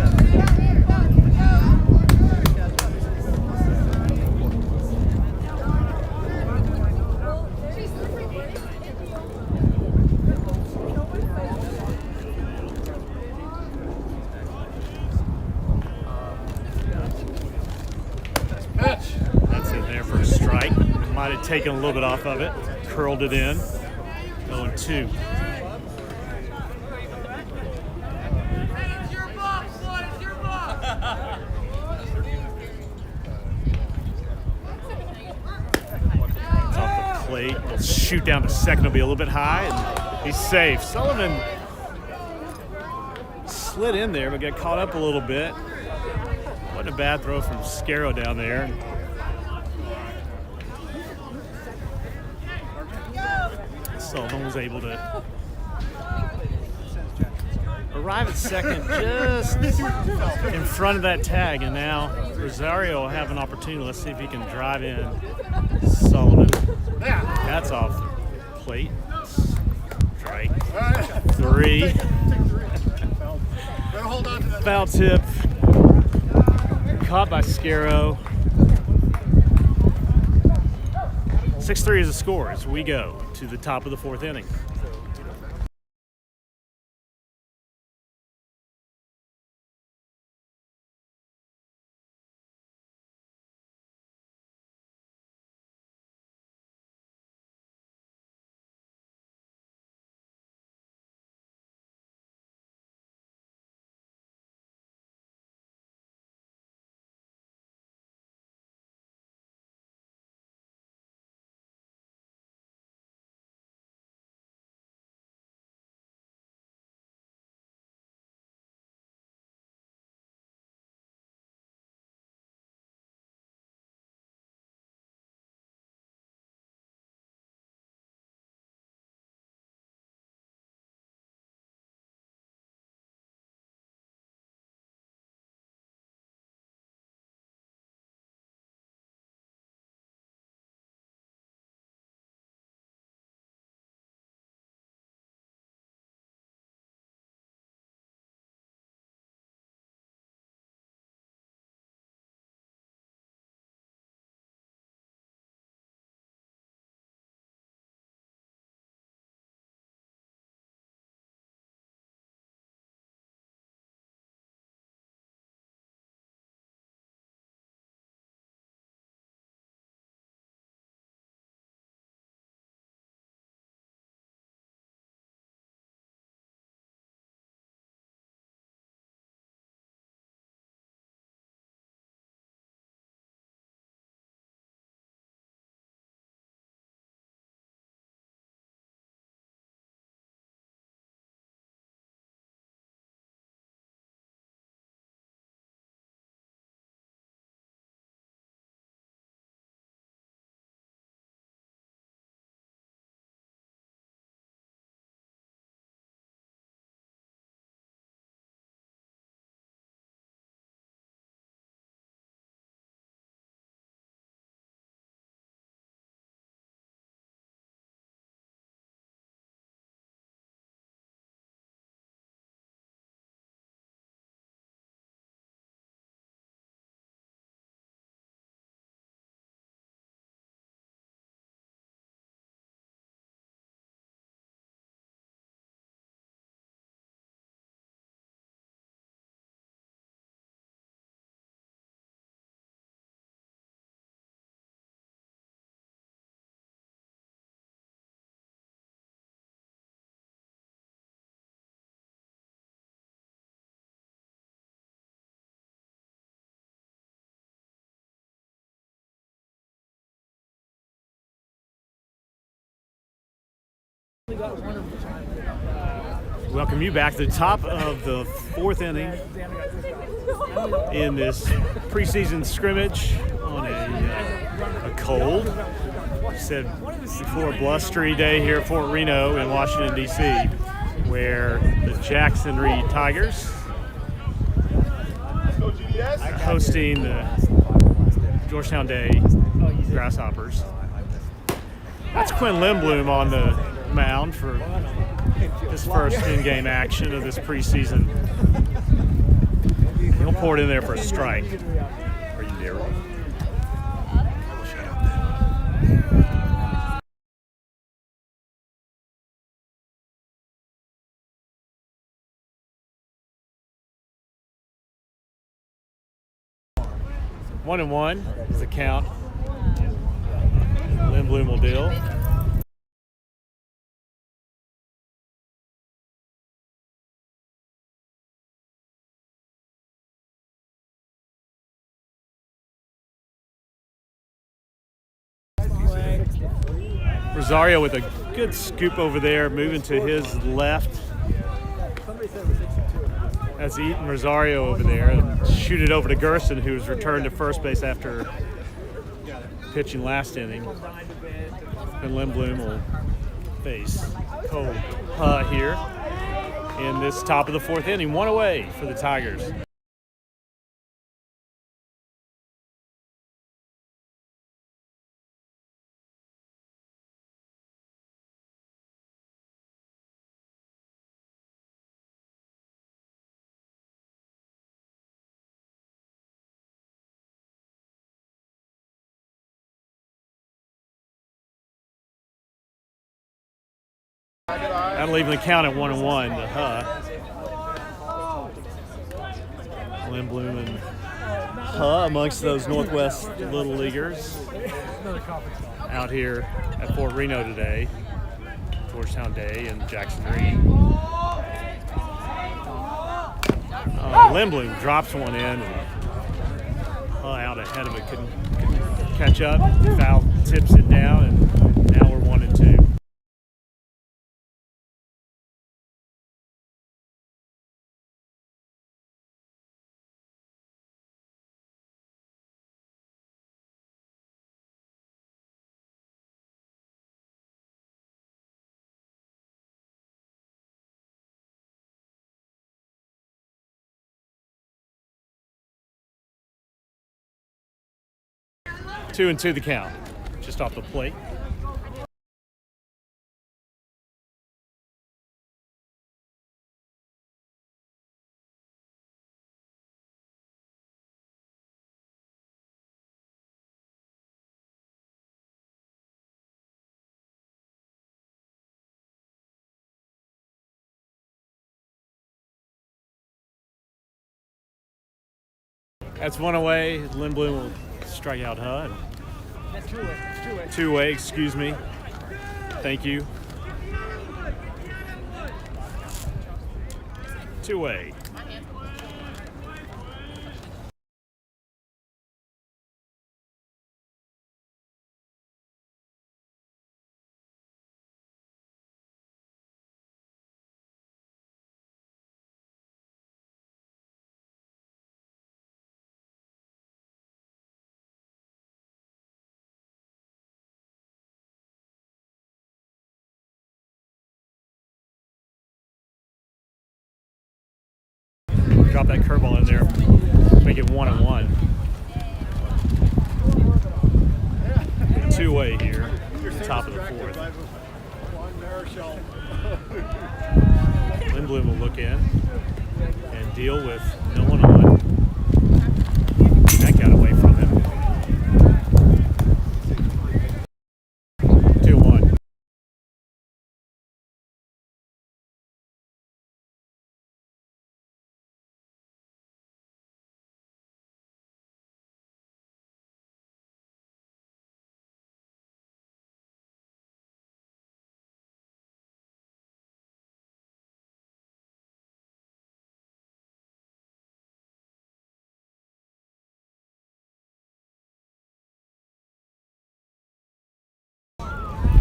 That's in there for a strike. Might have taken a little bit off of it. Curled it in. 0-2. It's off the plate. He'll shoot down to second. Will be a little bit high, and he's safe. Sullivan slid in there, but got caught up a little bit. Wasn't a bad throw from Scarrow down there. Sullivan was able to arrive at second just in front of that tag, and now Rosario will have an opportunity. Let's see if he can drive in Sullivan. That's off the plate. Strike 3. Foul tip. Caught by Scarrow. 6-3 is the score as we go to the top of the 4th inning. Welcome you back to the top of the fourth inning in this preseason scrimmage on a cold, said before, blustery day here at Fort Reno in Washington, D.C., where the Jackson Reed Tigers are hosting the Georgetown Day Grasshoppers. That's Quinn Lindblom on the mound for his first in-game action of this preseason. He'll pour it in there for a strike. Are you there? 1-1 is the count. Lindblom will deal. Rosario with a good scoop over there, moving to his left. That's Eaton Rosario over there, and shoot it over to Gerson, who's returned to first base after pitching last inning. And Lindblom will face Cole here in this top of the fourth inning. One away for the Tigers. That'll leave the count at 1-1 to Lindblom and amongst those Northwest Little Leaguers out here at Fort Reno today. Georgetown Day and Jackson Reed. Lindblom drops one in, and out ahead of it, couldn't catch up. Foul tips it down, and now we're 1-2. Two and two the count, just off the plate. That's one away. Lindblom will strike out HUD. Two-way, excuse me. Thank you. Two-way. Drop that curveball in there, make it 1-1. Two-way here, top of the fourth. Lindblom will look in and deal with no one on. That got away from him. 2-1.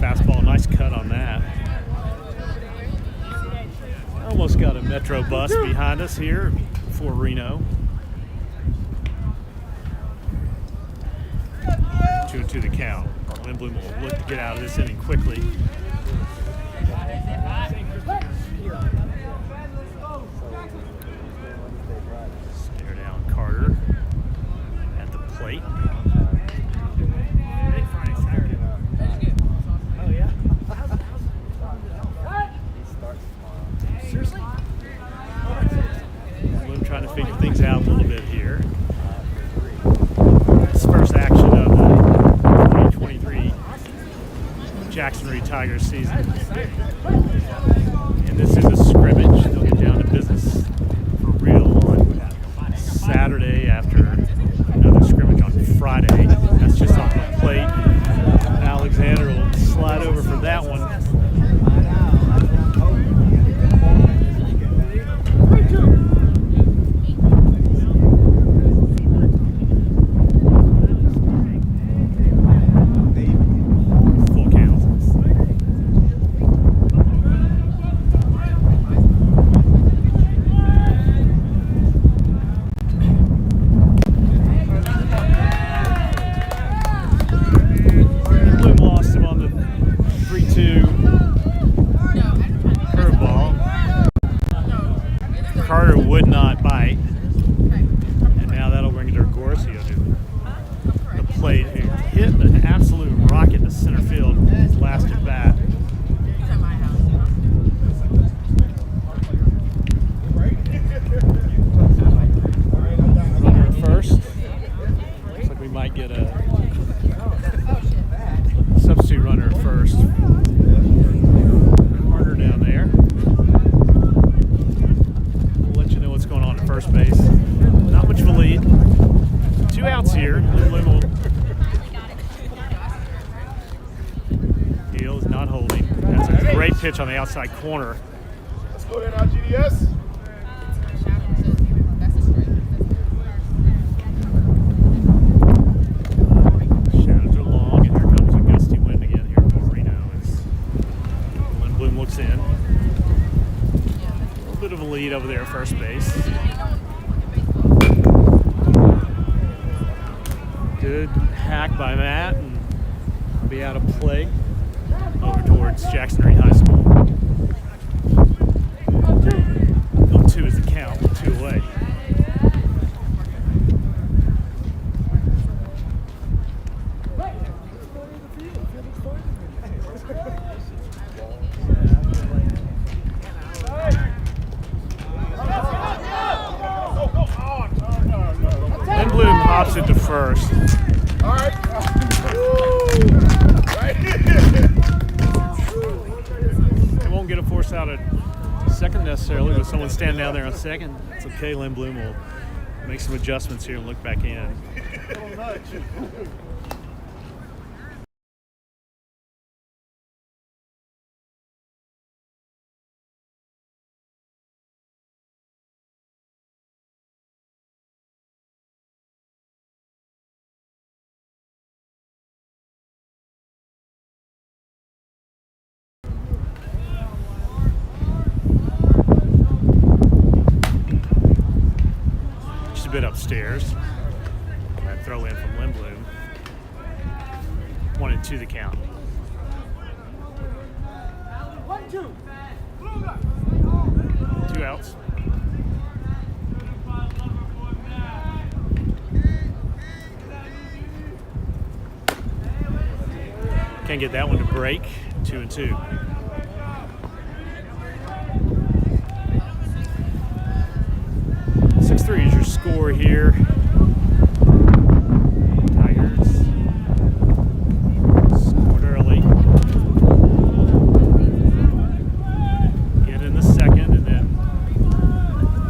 Fastball, nice cut on that. almost got a Metro bus behind us here for Reno. 2-2 the count. Lindblom will look to get out of this inning quickly. Stare down Carter at the plate. Lindblom trying to figure things out a little bit here. This first action of the 2023 Jackson Reed Tigers season. And this is a scrimmage. They'll get down to business for real on Saturday after another scrimmage on Friday. That's just off the plate. Alexander will slide over for that one. Carter would not bite, and now that'll bring Georgetown to the plate, who hit an absolute rocket to center field his last at bat. Runner at first. Looks like we might get a substitute runner at first. Carter down there. What's going on at first base. Not much of a lead. 2 outs here. Heel is not holding. That's a great pitch on the outside corner. Let's go there now, GDS. Shadows are long, and here comes a gusty wind again here for Reno as Lindblom looks in. Bit of a lead over there at first base. Good hack by Matt, and I'll be out of play over towards Jackson Reed High School. 0-2 is the count, 2 away. Lindblom hops it to first. All right. They won't get a force out at second necessarily, but someone standing down there on second. It's okay. Lindblom will make some adjustments here and look back in. Bit upstairs. That throw in from Lindblom. 1-2 the count. 2 outs. Can't get that one to break. 2-2. Is your score here. Tigers scored early. Get in the second, and then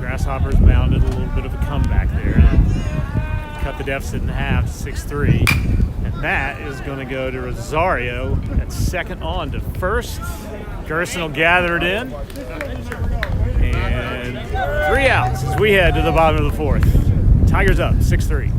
Grasshoppers mounted a little bit of a comeback there. Cut the deficit in half, 6-3. And that is going to go to Rosario at second on to first. Gerson will gather it in. And 3 outs as we head to the bottom of the 4th. Tigers up, 6-3.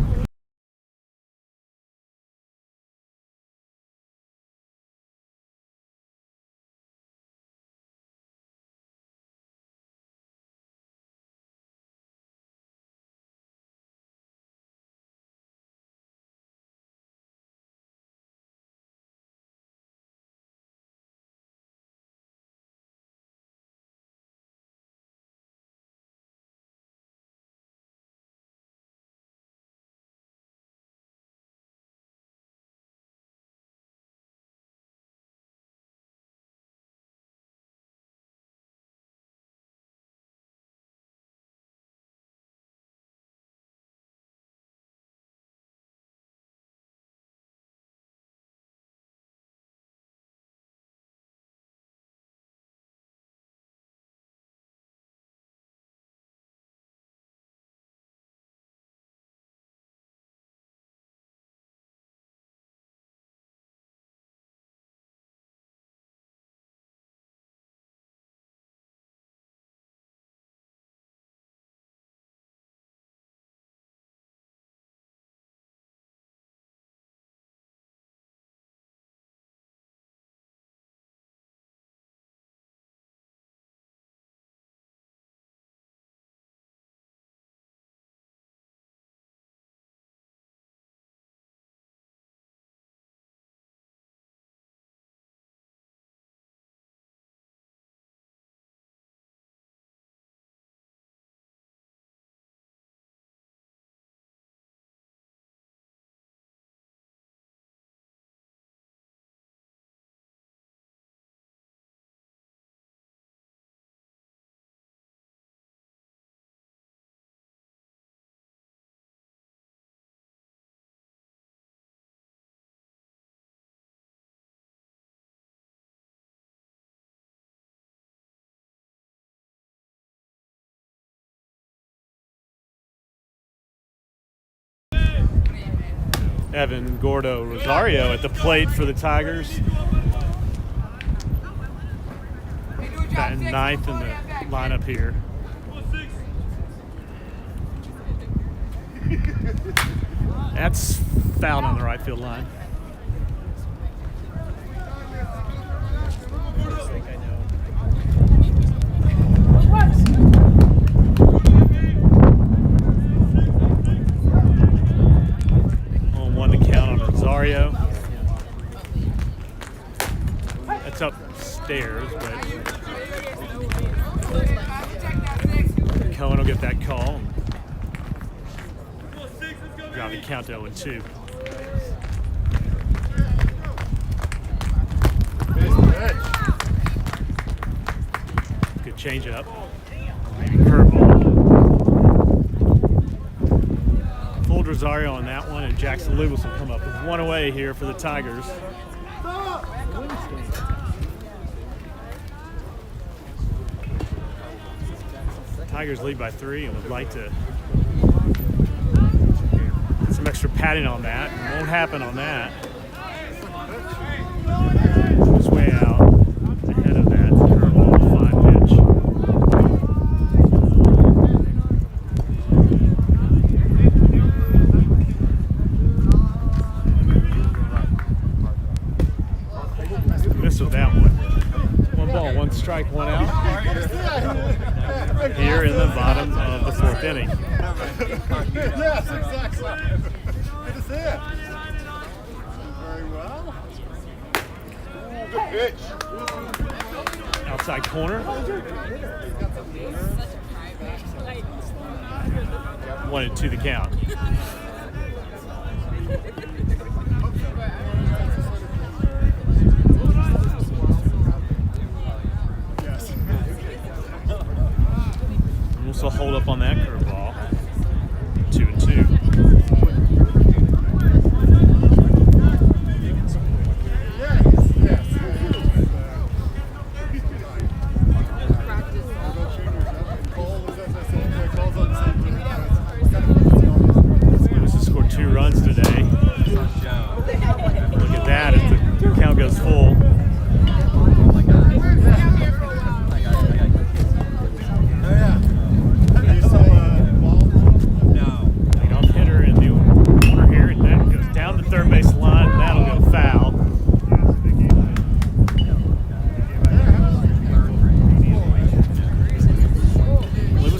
Evan Gordo Rosario at the plate for the Tigers. Batting ninth in the lineup here. That's fouled on the right field line. On one to count on Rosario. That's upstairs, but Cohen will get that call. Drive the count to 0-2. Good change up. Maybe curveball. Fold Rosario on that one, and Jackson Lewis will come up with one away here for the Tigers. Tigers lead by 3 and would like to get some extra padding on that. It won't happen on that. It's way out ahead of that curveball fine pitch. Missed with that one. 1 ball, 1 strike, 1 out. Here in the bottom of the 4th inning. Yes, exactly. Good to see it. Very well. Good pitch. Outside corner. 1-2 the count. Also hold up on that curveball. 2-2. Lewis has scored 2 runs today. Look at that as the count goes full.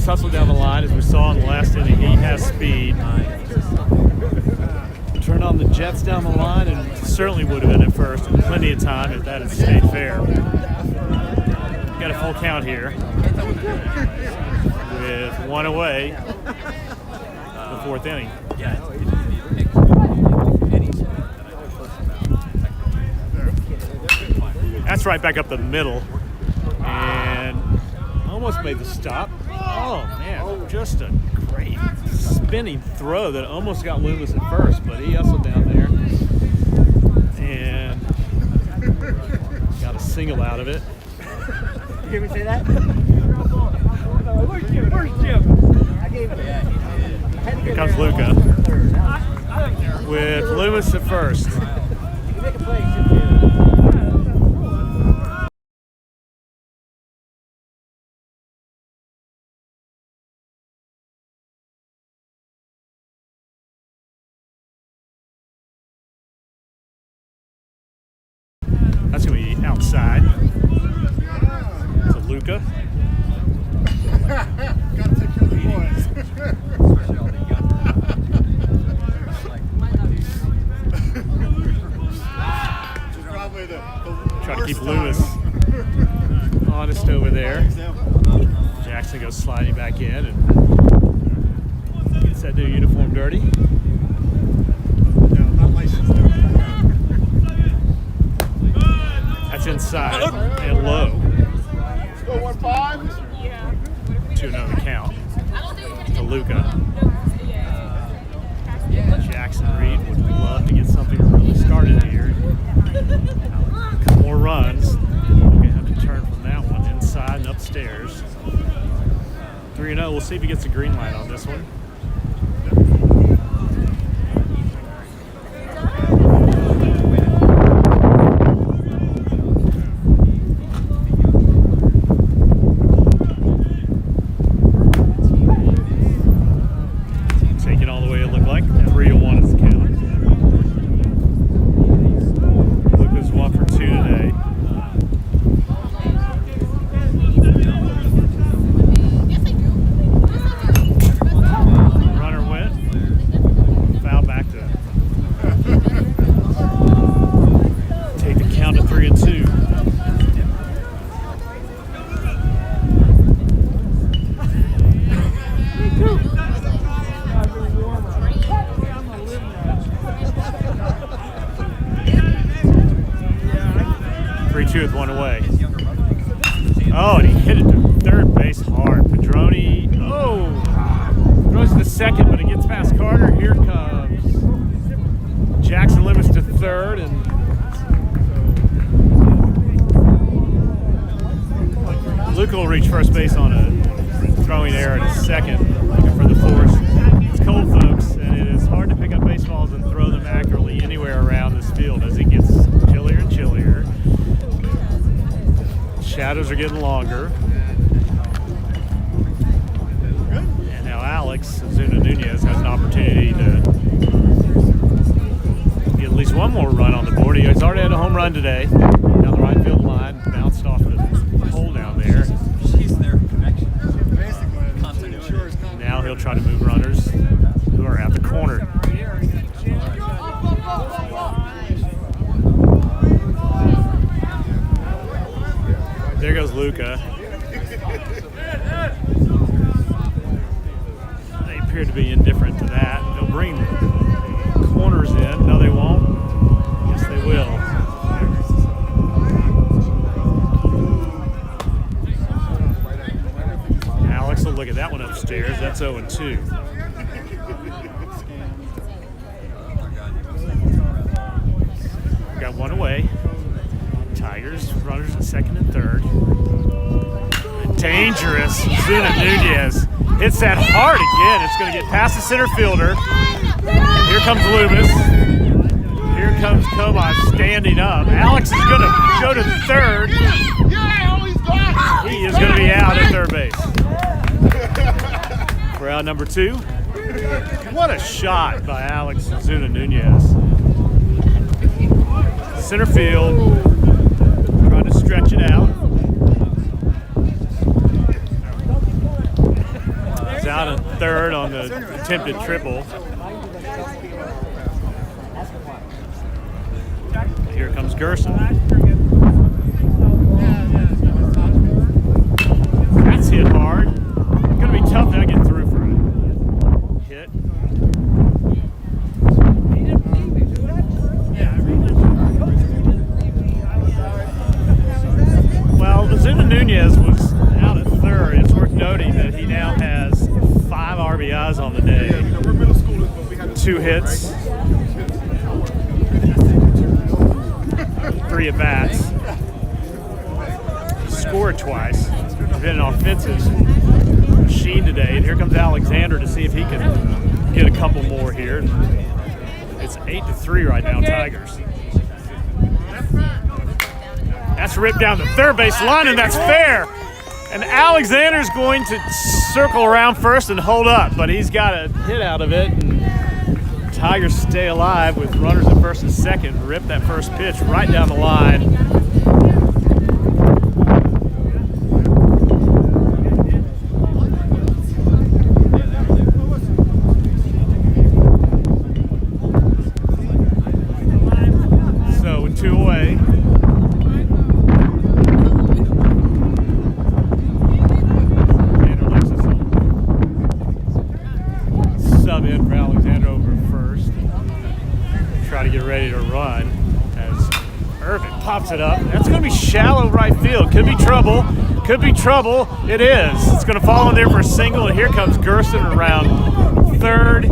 Hustle down the line as we saw in the last inning. He has speed. Turn on the Jets down the line and certainly would have been at first in plenty of time if that had stayed fair. Got a full count here with 1 away the 4th inning. That's right back up the middle and almost made the stop. Oh, man, just a great spinning throw that almost got Loomis at first, but he hustled down there and got a single out of it. You hear me say that? Where's Jim? I gave it. Here comes Luca with Loomis at first. You can make a play, shouldn't you? That's going to be outside to Luca. Gotta take care of the boys. Try to keep Lewis honest over there. Jackson goes sliding back in and gets that new uniform dirty. No, not licensed. That's inside and low. Let's go 1-5. 2-0 the count to Luca. Jackson Reed would love to get something really started here. A couple more runs. We're going to have to turn from that one inside and upstairs. 3-0. We'll see if he gets a green light on this one. 2 with 1 away. Oh, and he hit it to third base hard. Padroni, throws to second, but it gets past Carter. Here comes Jackson limits to third, and Luca will reach first base on a throwing error at second, looking for the force. It's cold, folks, and it is hard to pick up baseballs and throw them accurately anywhere around this field as it gets chillier and chillier. Shadows are getting longer. And now Alex Zuna-Nunez has an opportunity to get at least one more run on the board. He's already had a home run today down the right field line, bounced off the hole down there. She's their connection. Now he'll try to move runners who are at the corner. There goes Luca. They appear to be indifferent to that. They'll bring corners in. No, they won't. Yes, they will. Alex will look at that one upstairs. That's 0-2. Got one away. Tigers, runners at second and third. Dangerous. Zuna-Nunez hits that hard again. It's going to get past the center fielder. Here comes Loomis. Here comes Comas standing up. Alex is going to go to third. He is going to be out at third base. For out number 2. What a shot by Alex Zuna-Nunez. Center field. Trying to stretch it out. He's out at third on the attempted triple. Here comes Gerson. That's hit hard. It's going to be tough now to get through for it. Hit. Well, Zuna-Nunez was out at third. It's worth noting that he now has 5 RBIs on the day. 2 hits. 3 at-bats. He scored twice. He's been an offensive machine today. And here comes Alexander to see if he can get a couple more here. It's 8-3 right now, Tigers. That's ripped down the third base line, and that's fair. And Alexander's going to circle around first and hold up, but he's got a hit out of it. And Tigers stay alive with runners at first and second. Rip that first pitch right down the line. So with 2 away. Sub in for Alexander over first. Try to get ready to run as Irvin pops it up. That's going to be shallow right field. Could be trouble. Could be trouble. It is. It's going to fall in there for a single, and here comes Gerson around third.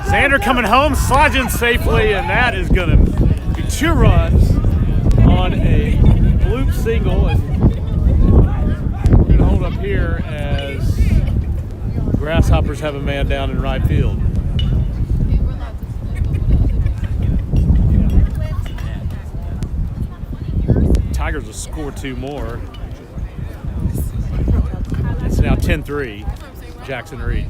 Xander coming home, slides in safely, and that is going to be 2 runs on a bloop single. And we're going to hold up here as Grasshoppers have a man down in right field. Tigers will score 2 more. It's now 10-3, Jackson Reed.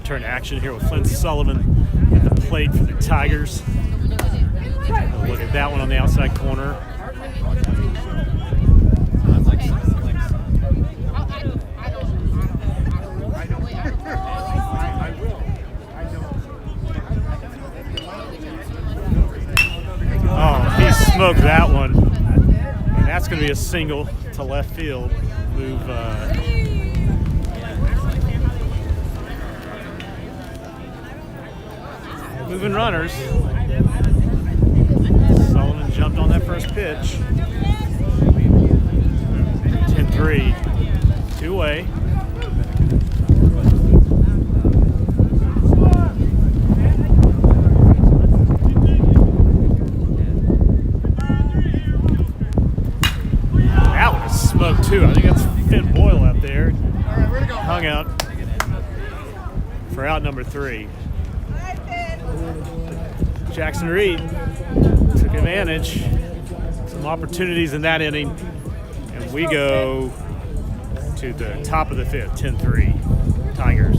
return to action here with Flynn Sullivan at the plate for the Tigers. We'll look at that one on the outside corner. Oh, he smoked that one. And that's going to be a single to left field. Moving runners. Sullivan jumped on that first pitch. 10-3. Two-way. That one is smoked too. I think that's Finn Boyle out there. Hung out for out number 3. Jackson Reed took advantage. Some opportunities in that inning. And we go to the top of the 5th, 10-3, Tigers.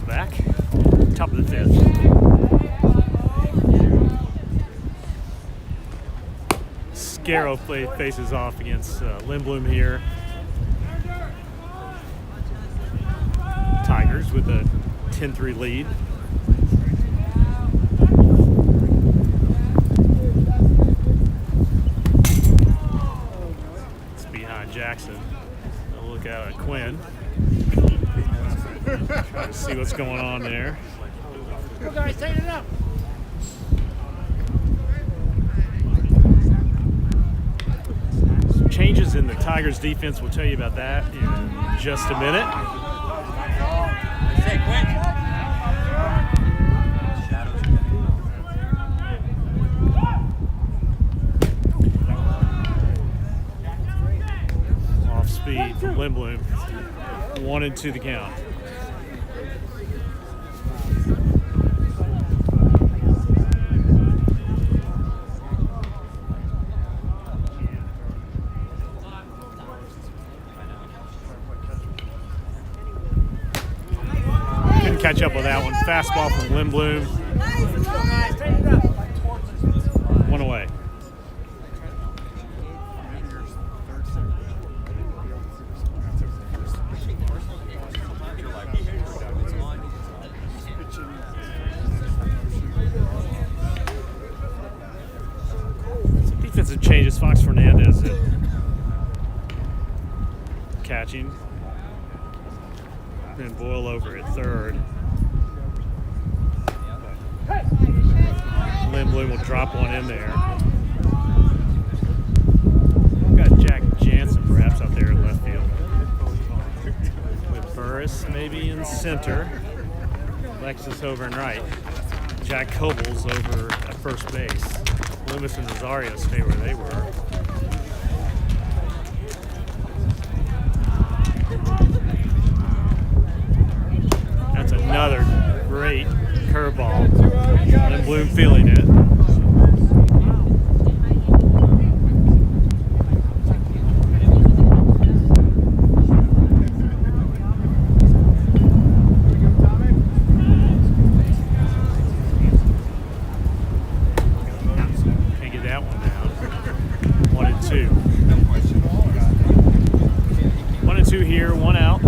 Back, top of the 5th. Scarrow faces off against Lindblom here. Tigers with a 10-3 lead. It's behind Jackson. I'll look out at Quinn. Try to see what's going on there. Go guys, tighten it up. Some changes in the Tigers defense. We'll tell you about that in just a minute. Say, Quinn. Off speed from Lindblom. 1-2 the count. fastball from Lindblom. One away. Some defensive changes. Fox Fernandez at catching. And Boyle over at third. Lindblom will drop one in there. We've got Jack Jansen perhaps out there in left field. With Burris maybe in center. Lexus over in right. Jack Cobles over at first base. Loomis and Rosario stay where they were. That's another great curveball. Lindblom feeling it. Can't get that one down. 1-2. 1-2 here, one out.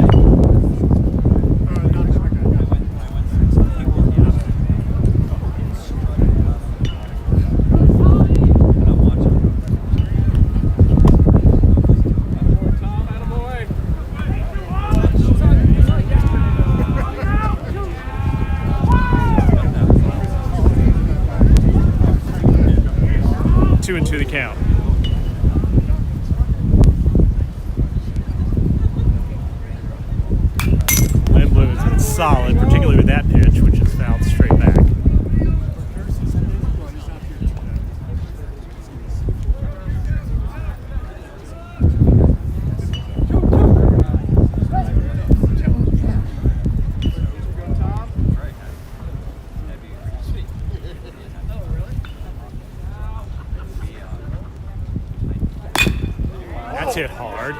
To the count. Lindblom has been solid, particularly with that pitch, which is fouled straight back. That's hit hard.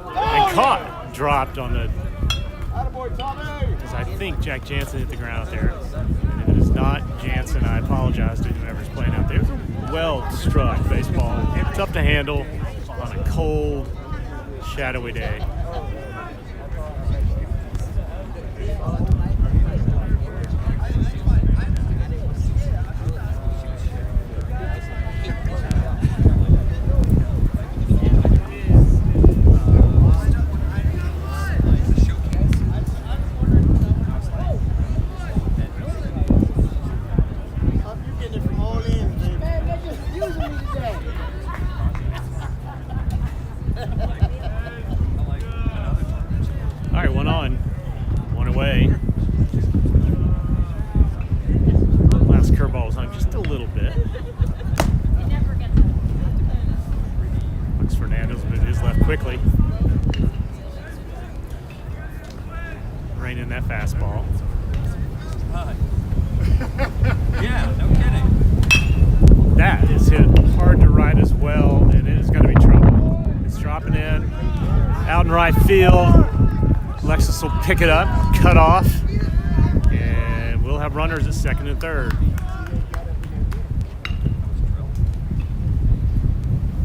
And caught. Dropped on the... Because I think Jack Jansen hit the ground out there. And if it is not Jansen, I apologize to whoever's playing out there. It was a well-struck baseball. Tough to handle on a cold, shadowy day. Quickly. Rein in that fastball. Yeah, no kidding. That is hit hard to right as well, and it is going to be trouble. It's dropping in. Out in right field. Lexus will pick it up, cut off, and we'll have runners at second and third.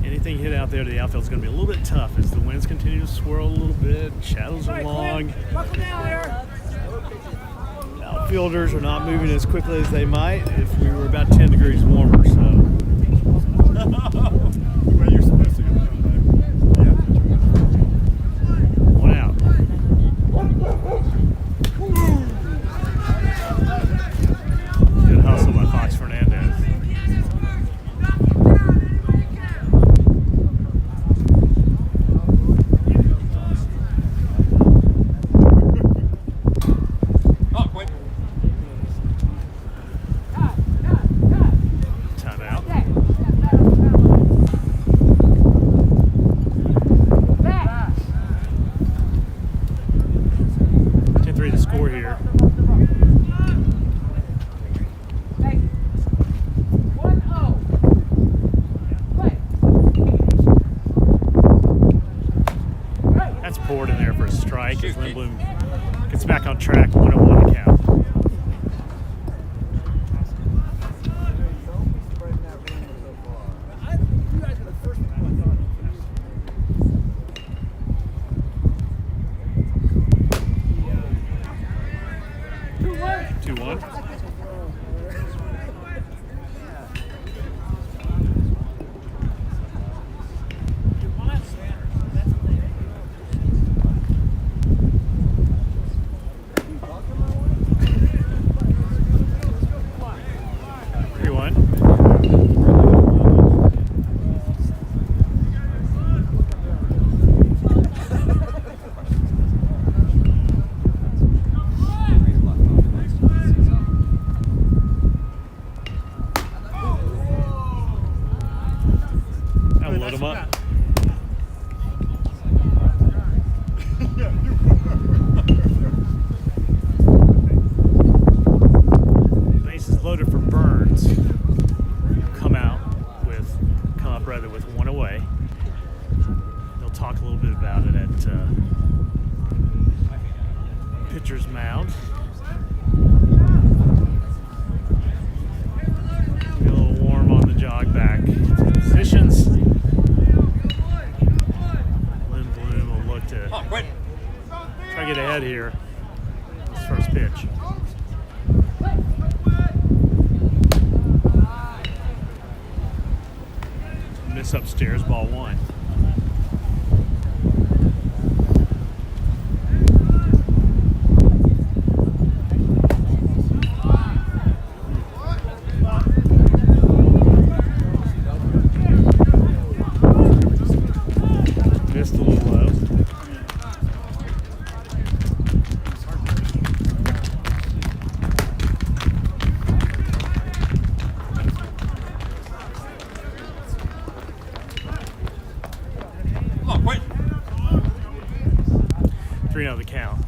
Anything hit out there to the outfield is going to be a little bit tough as the winds continue to swirl a little bit, shadows are long. Outfielders are not moving as quickly as they might if we were about 10 degrees warmer. So. Well, you're supposed to go. One out. Good hustle by Fox Fernandez. 2-1. I'll load him up. Bases loaded for Burns. Come up rather with one away. They'll talk a little bit about it at pitcher's mound. Get a little warm on the jog back. Positions. Lynn Bloom will look to try to get ahead here. This first pitch. Miss upstairs, ball 1. Missed a little low. Come on, quit. 3-0 the count.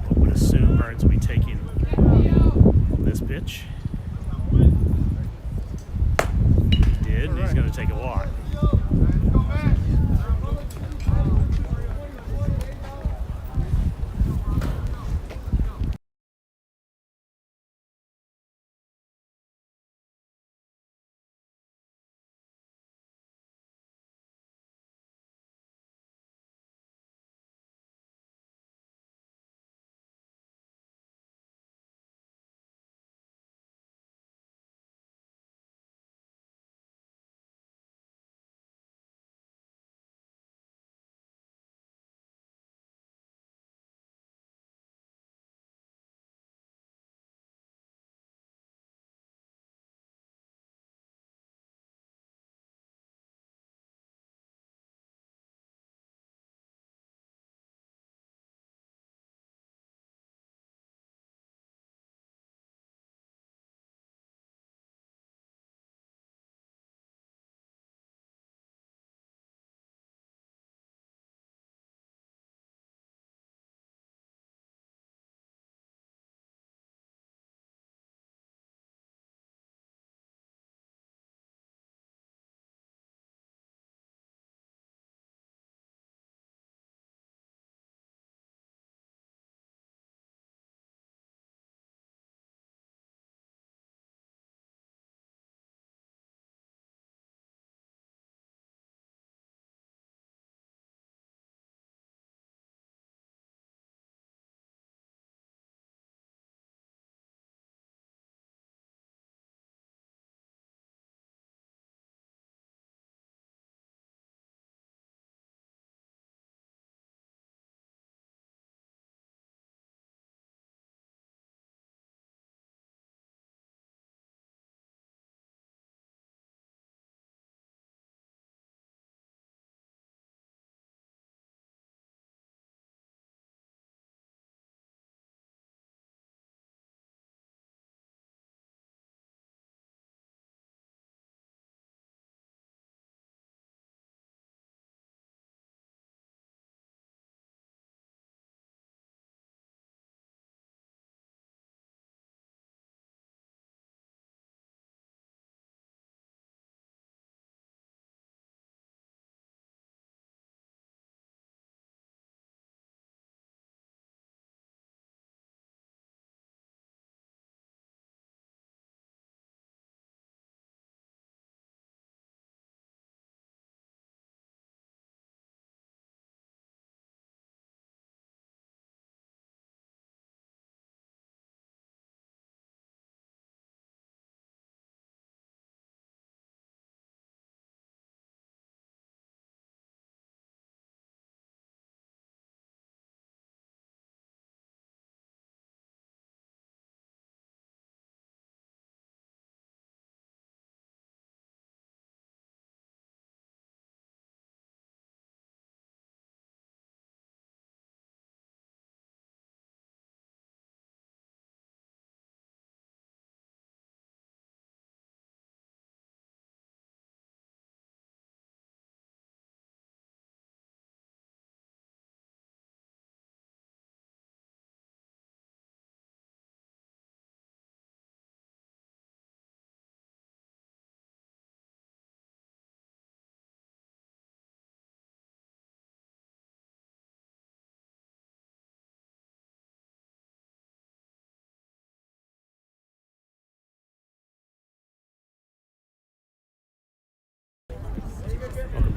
I would assume Burns will be taking this pitch. He did, and he's going to take a walk.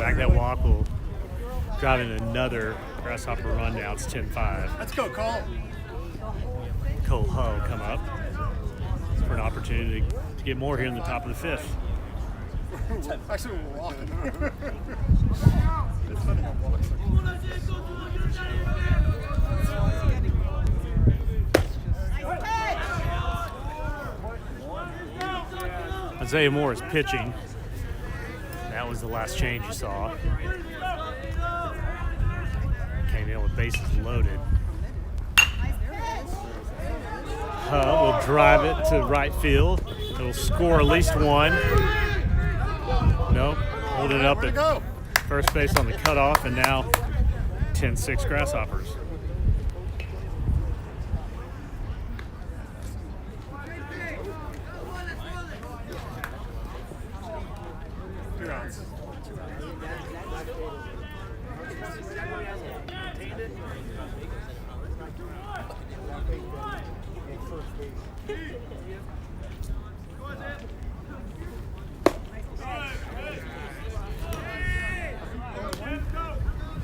fact, that walk will drive in another Grasshopper run now. It's 10-5. Let's go, Cole. Cole Hull come up for an opportunity to get more here in the top of the fifth. Actually, we're walking. It's funny how walks Isaiah Moore is pitching. That was the last change you saw. Came in with bases loaded. Hull will drive it to right field. It'll score at least one. Nope. Holding it up at first base on the cutoff, and now 10-6 Grasshoppers.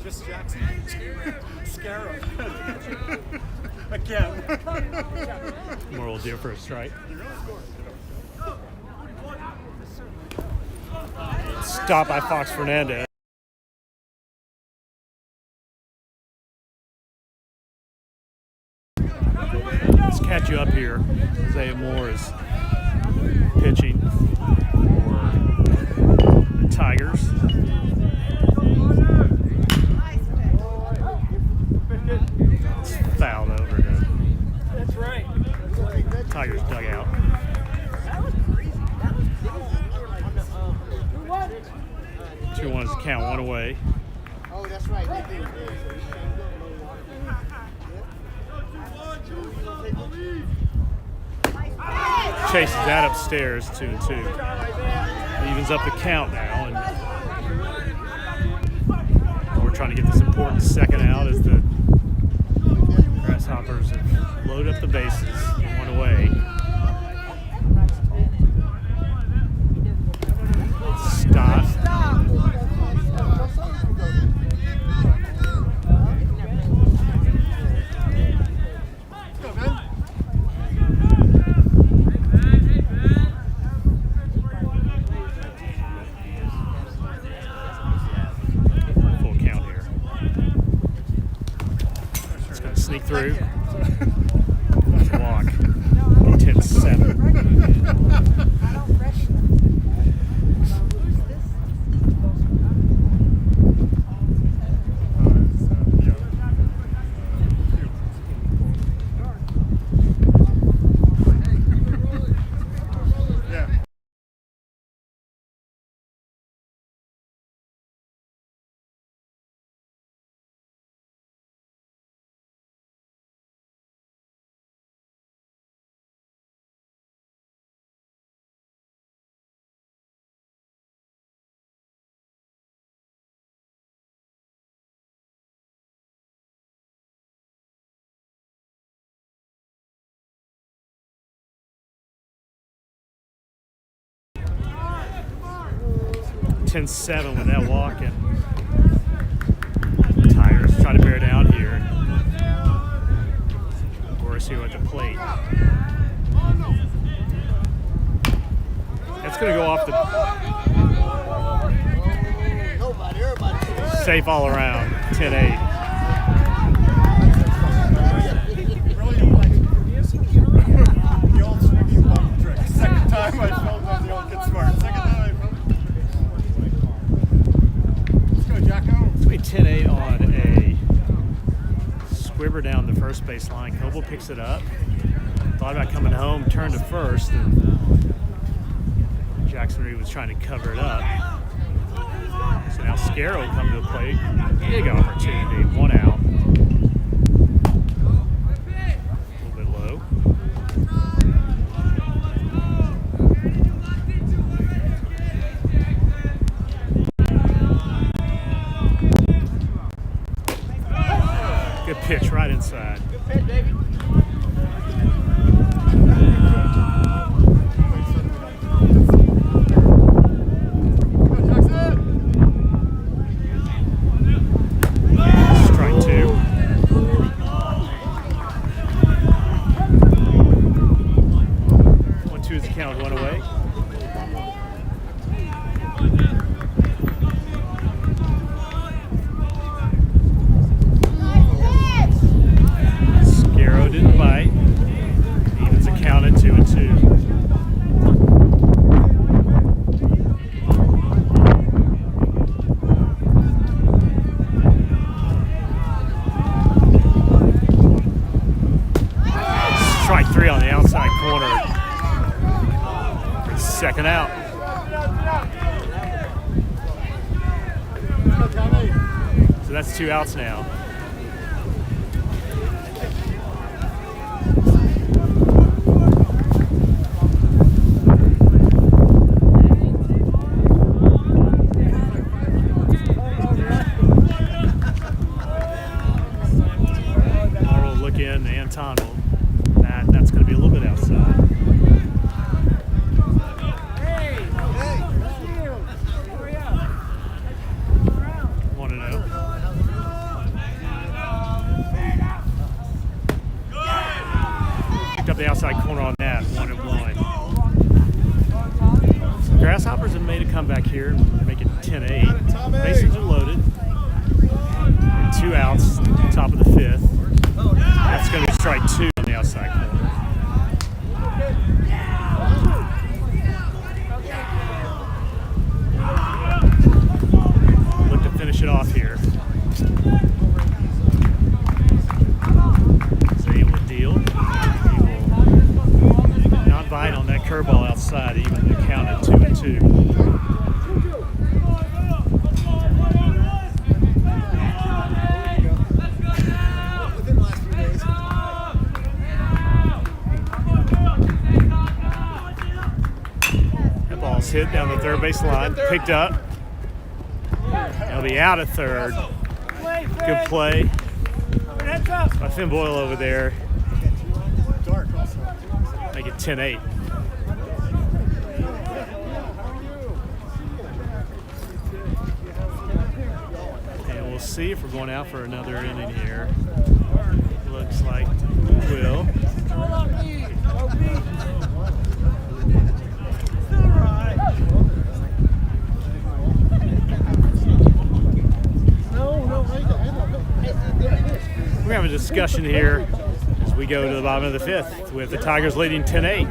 Just Jackson. Scare him. Again. Moore will do it for a strike. Stopped by Fox Fernandez. Let's catch you up here. Isaiah Moore is pitching for the Tigers. It's fouled over to That's right. Tigers dugout. 2-1 is the count, one away. Oh, that's right. They did. Chases that upstairs, 2-2. Evens up the count now, and we're trying to get this important second out as the Grasshoppers have loaded up the bases, one away. Stop. Full count here. It's going to sneak through. Walk. 10-7. Ten-7 with that walk, and Tigers try to bear down here. Varsity at the plate. That's going to go off the safe all around. 10-8. The old swinging bump trick. Second time I felt that the old Get Smart. Second time I felt. Let's go, Jacko. It's going to be 10-8 on a squibber down the first base line. Coble picks it up. Thought about coming home, turned to first, and Jackson Reed was trying to cover it up. So now Scarrow will come to the plate. Big opportunity, one out. A little bit low. Good pitch right inside. Good pitch, baby. 3 on the outside corner. Second out. So that's 2 outs now. We'll look in, Anton will. That's going to be a little bit outside. Want to know? Picked up the outside corner on that, 1-1. So Grasshoppers have made a comeback here and make it 10-8. Bases are loaded. And 2 outs, top of the 5th. That's going to be strike 2 on the outside corner. Look to finish it off here. So he will deal. He will not bite on that curveball outside, even to count at 2-2. Hit down the third base line, picked up. He'll be out at third. Good play by Finn Boyle over there. Make it 10-8. And we'll see if we're going out for another inning here. Looks like we will. We're having a discussion here as we go to the bottom of the 5th with the Tigers leading 10-8.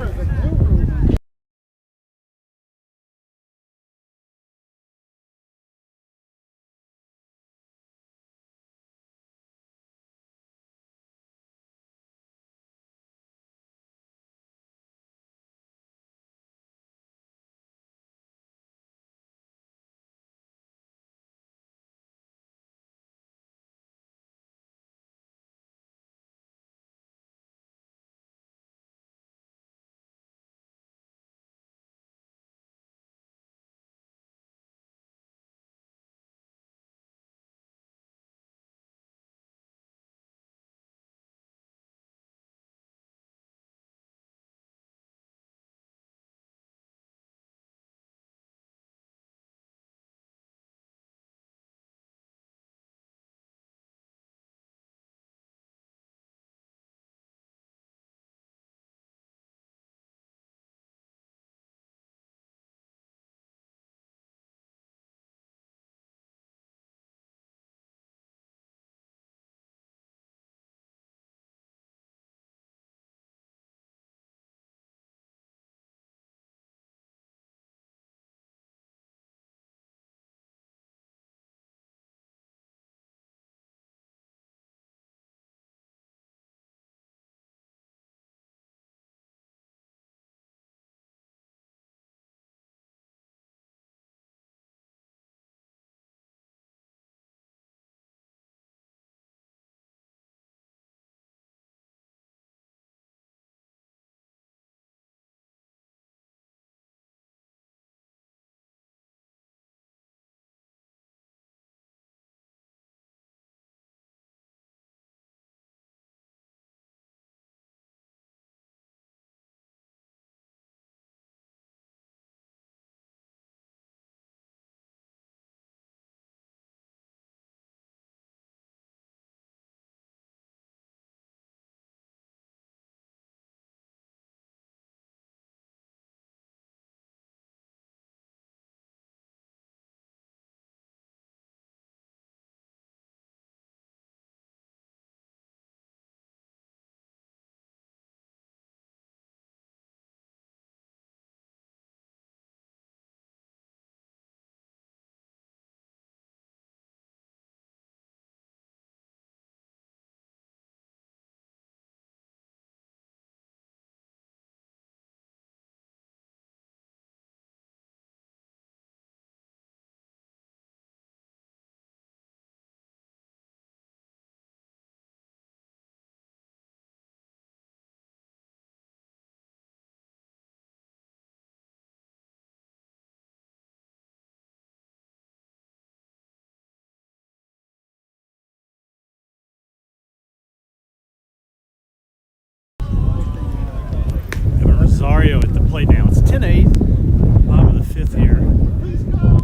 Rosario at the plate now. It's 10-8, bottom of the 5th here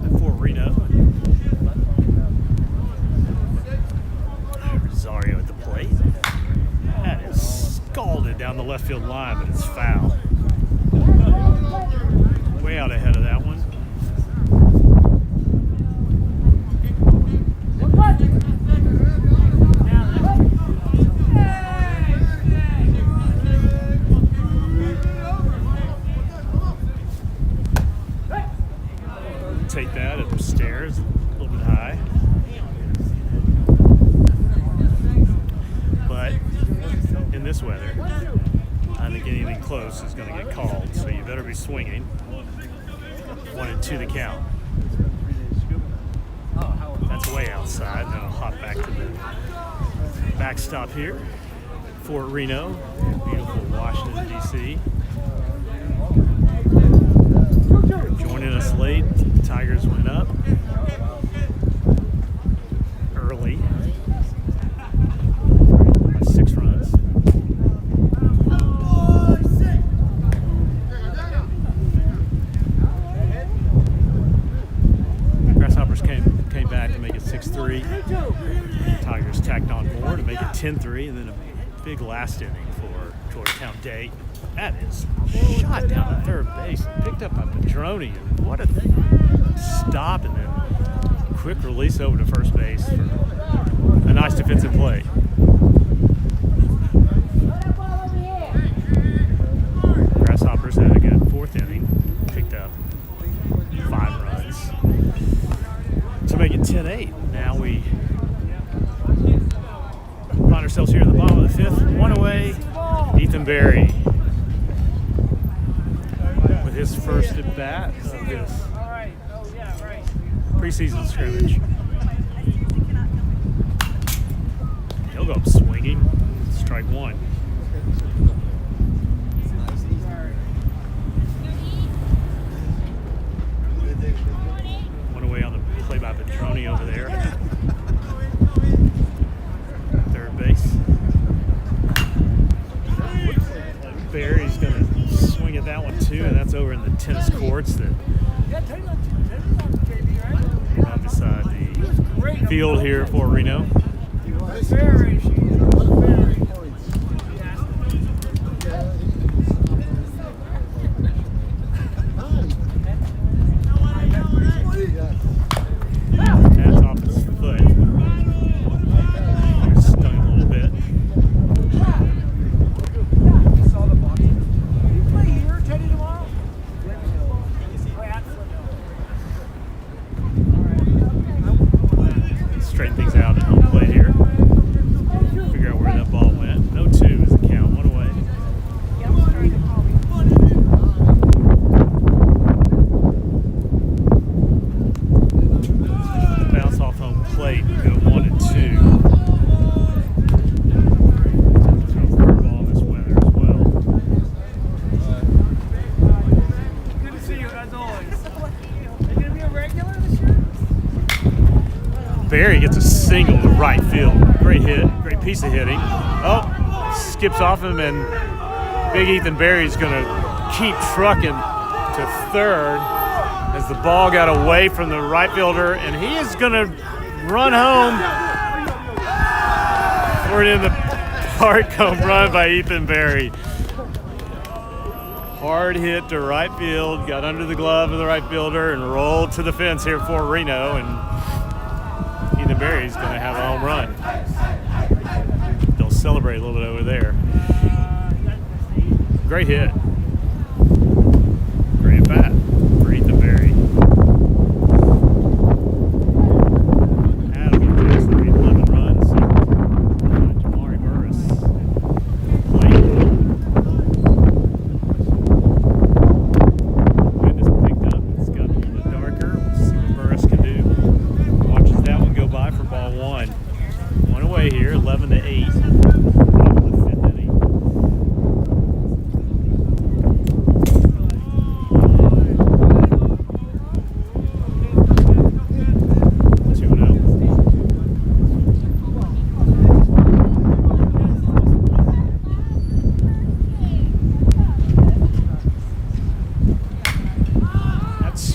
at Fort Reno. Rosario at the plate. That is scalded down the left field line, but it's foul. Way out ahead of that one. Take that upstairs, a little bit high. But in this weather, I think anything close is going to get called, so you better be swinging. 1-2 the count. That's way outside. Then I'll hop back to the backstop here. Fort Reno, beautiful Washington, D.C. Joining us late, the Tigers went up early by 6 runs. Grasshoppers came back to make it 6-3. Tigers tacked on more to make it 10-3, and then a big last inning for Georgetown Day. That is shot down to third base, picked up by Padroni. What a stop, and then quick release over to first base for a nice defensive play. Grasshoppers had a good 4th inning, picked up 5 runs to make it 10-8. Now we find ourselves here in the bottom of the 5th, 1 away. Ethan Berry with his first at bat of this preseason scrimmage. He'll go up swinging. Strike 1. One away on the play by Padroni over there. Third base. Barry's going to swing at that one too, and that's over in the tennis courts that right beside the field here for Reno. That's off his foot. Stung a little bit. Straighten things out at home plate here. Figure out where that ball went. 0-2 is the count. 1 away. Bounce off home plate and go 1-2. Curveball this weather as well. Good to see you as always. Are you going to be a regular this year? Barry gets a single to right field. Great hit, great piece of hitting. Oh, skips off him, and big Ethan Barry's going to keep trucking to third as the ball got away from the right fielder, and he is going to run home for it in the park home run by Ethan Barry. Hard hit to right field, got under the glove of the right fielder, and rolled to the fence here for Reno, and Ethan Berry's going to have a home run. They'll celebrate a little bit over there. Great hit. Great at bat for Ethan Berry. Adam Jackson made 11 runs. Jamari Burris played. Wind is picked up. It's got a little bit darker. We'll see what Burris can do. Watches that one go by for ball 1. 1 away here, 11-8. Bottom of the 5th inning.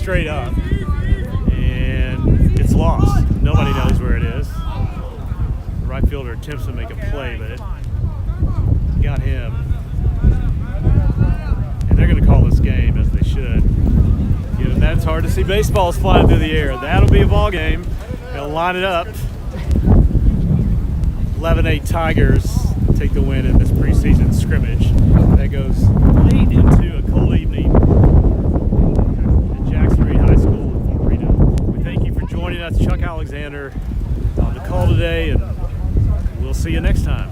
straight up, and it's lost. Nobody knows where it is. The right fielder attempts to make a play, but it got him. And they're going to call this game, as they should. Given that it's hard to see baseballs flying through the air. That'll be a ball game. They'll line it up. 11-8 Tigers take the win in this preseason scrimmage. That goes late into a cold evening at Jackson Reed High School in Fort Reno. We thank you for joining us, Chuck Alexander, on the call today, and we'll see you next time.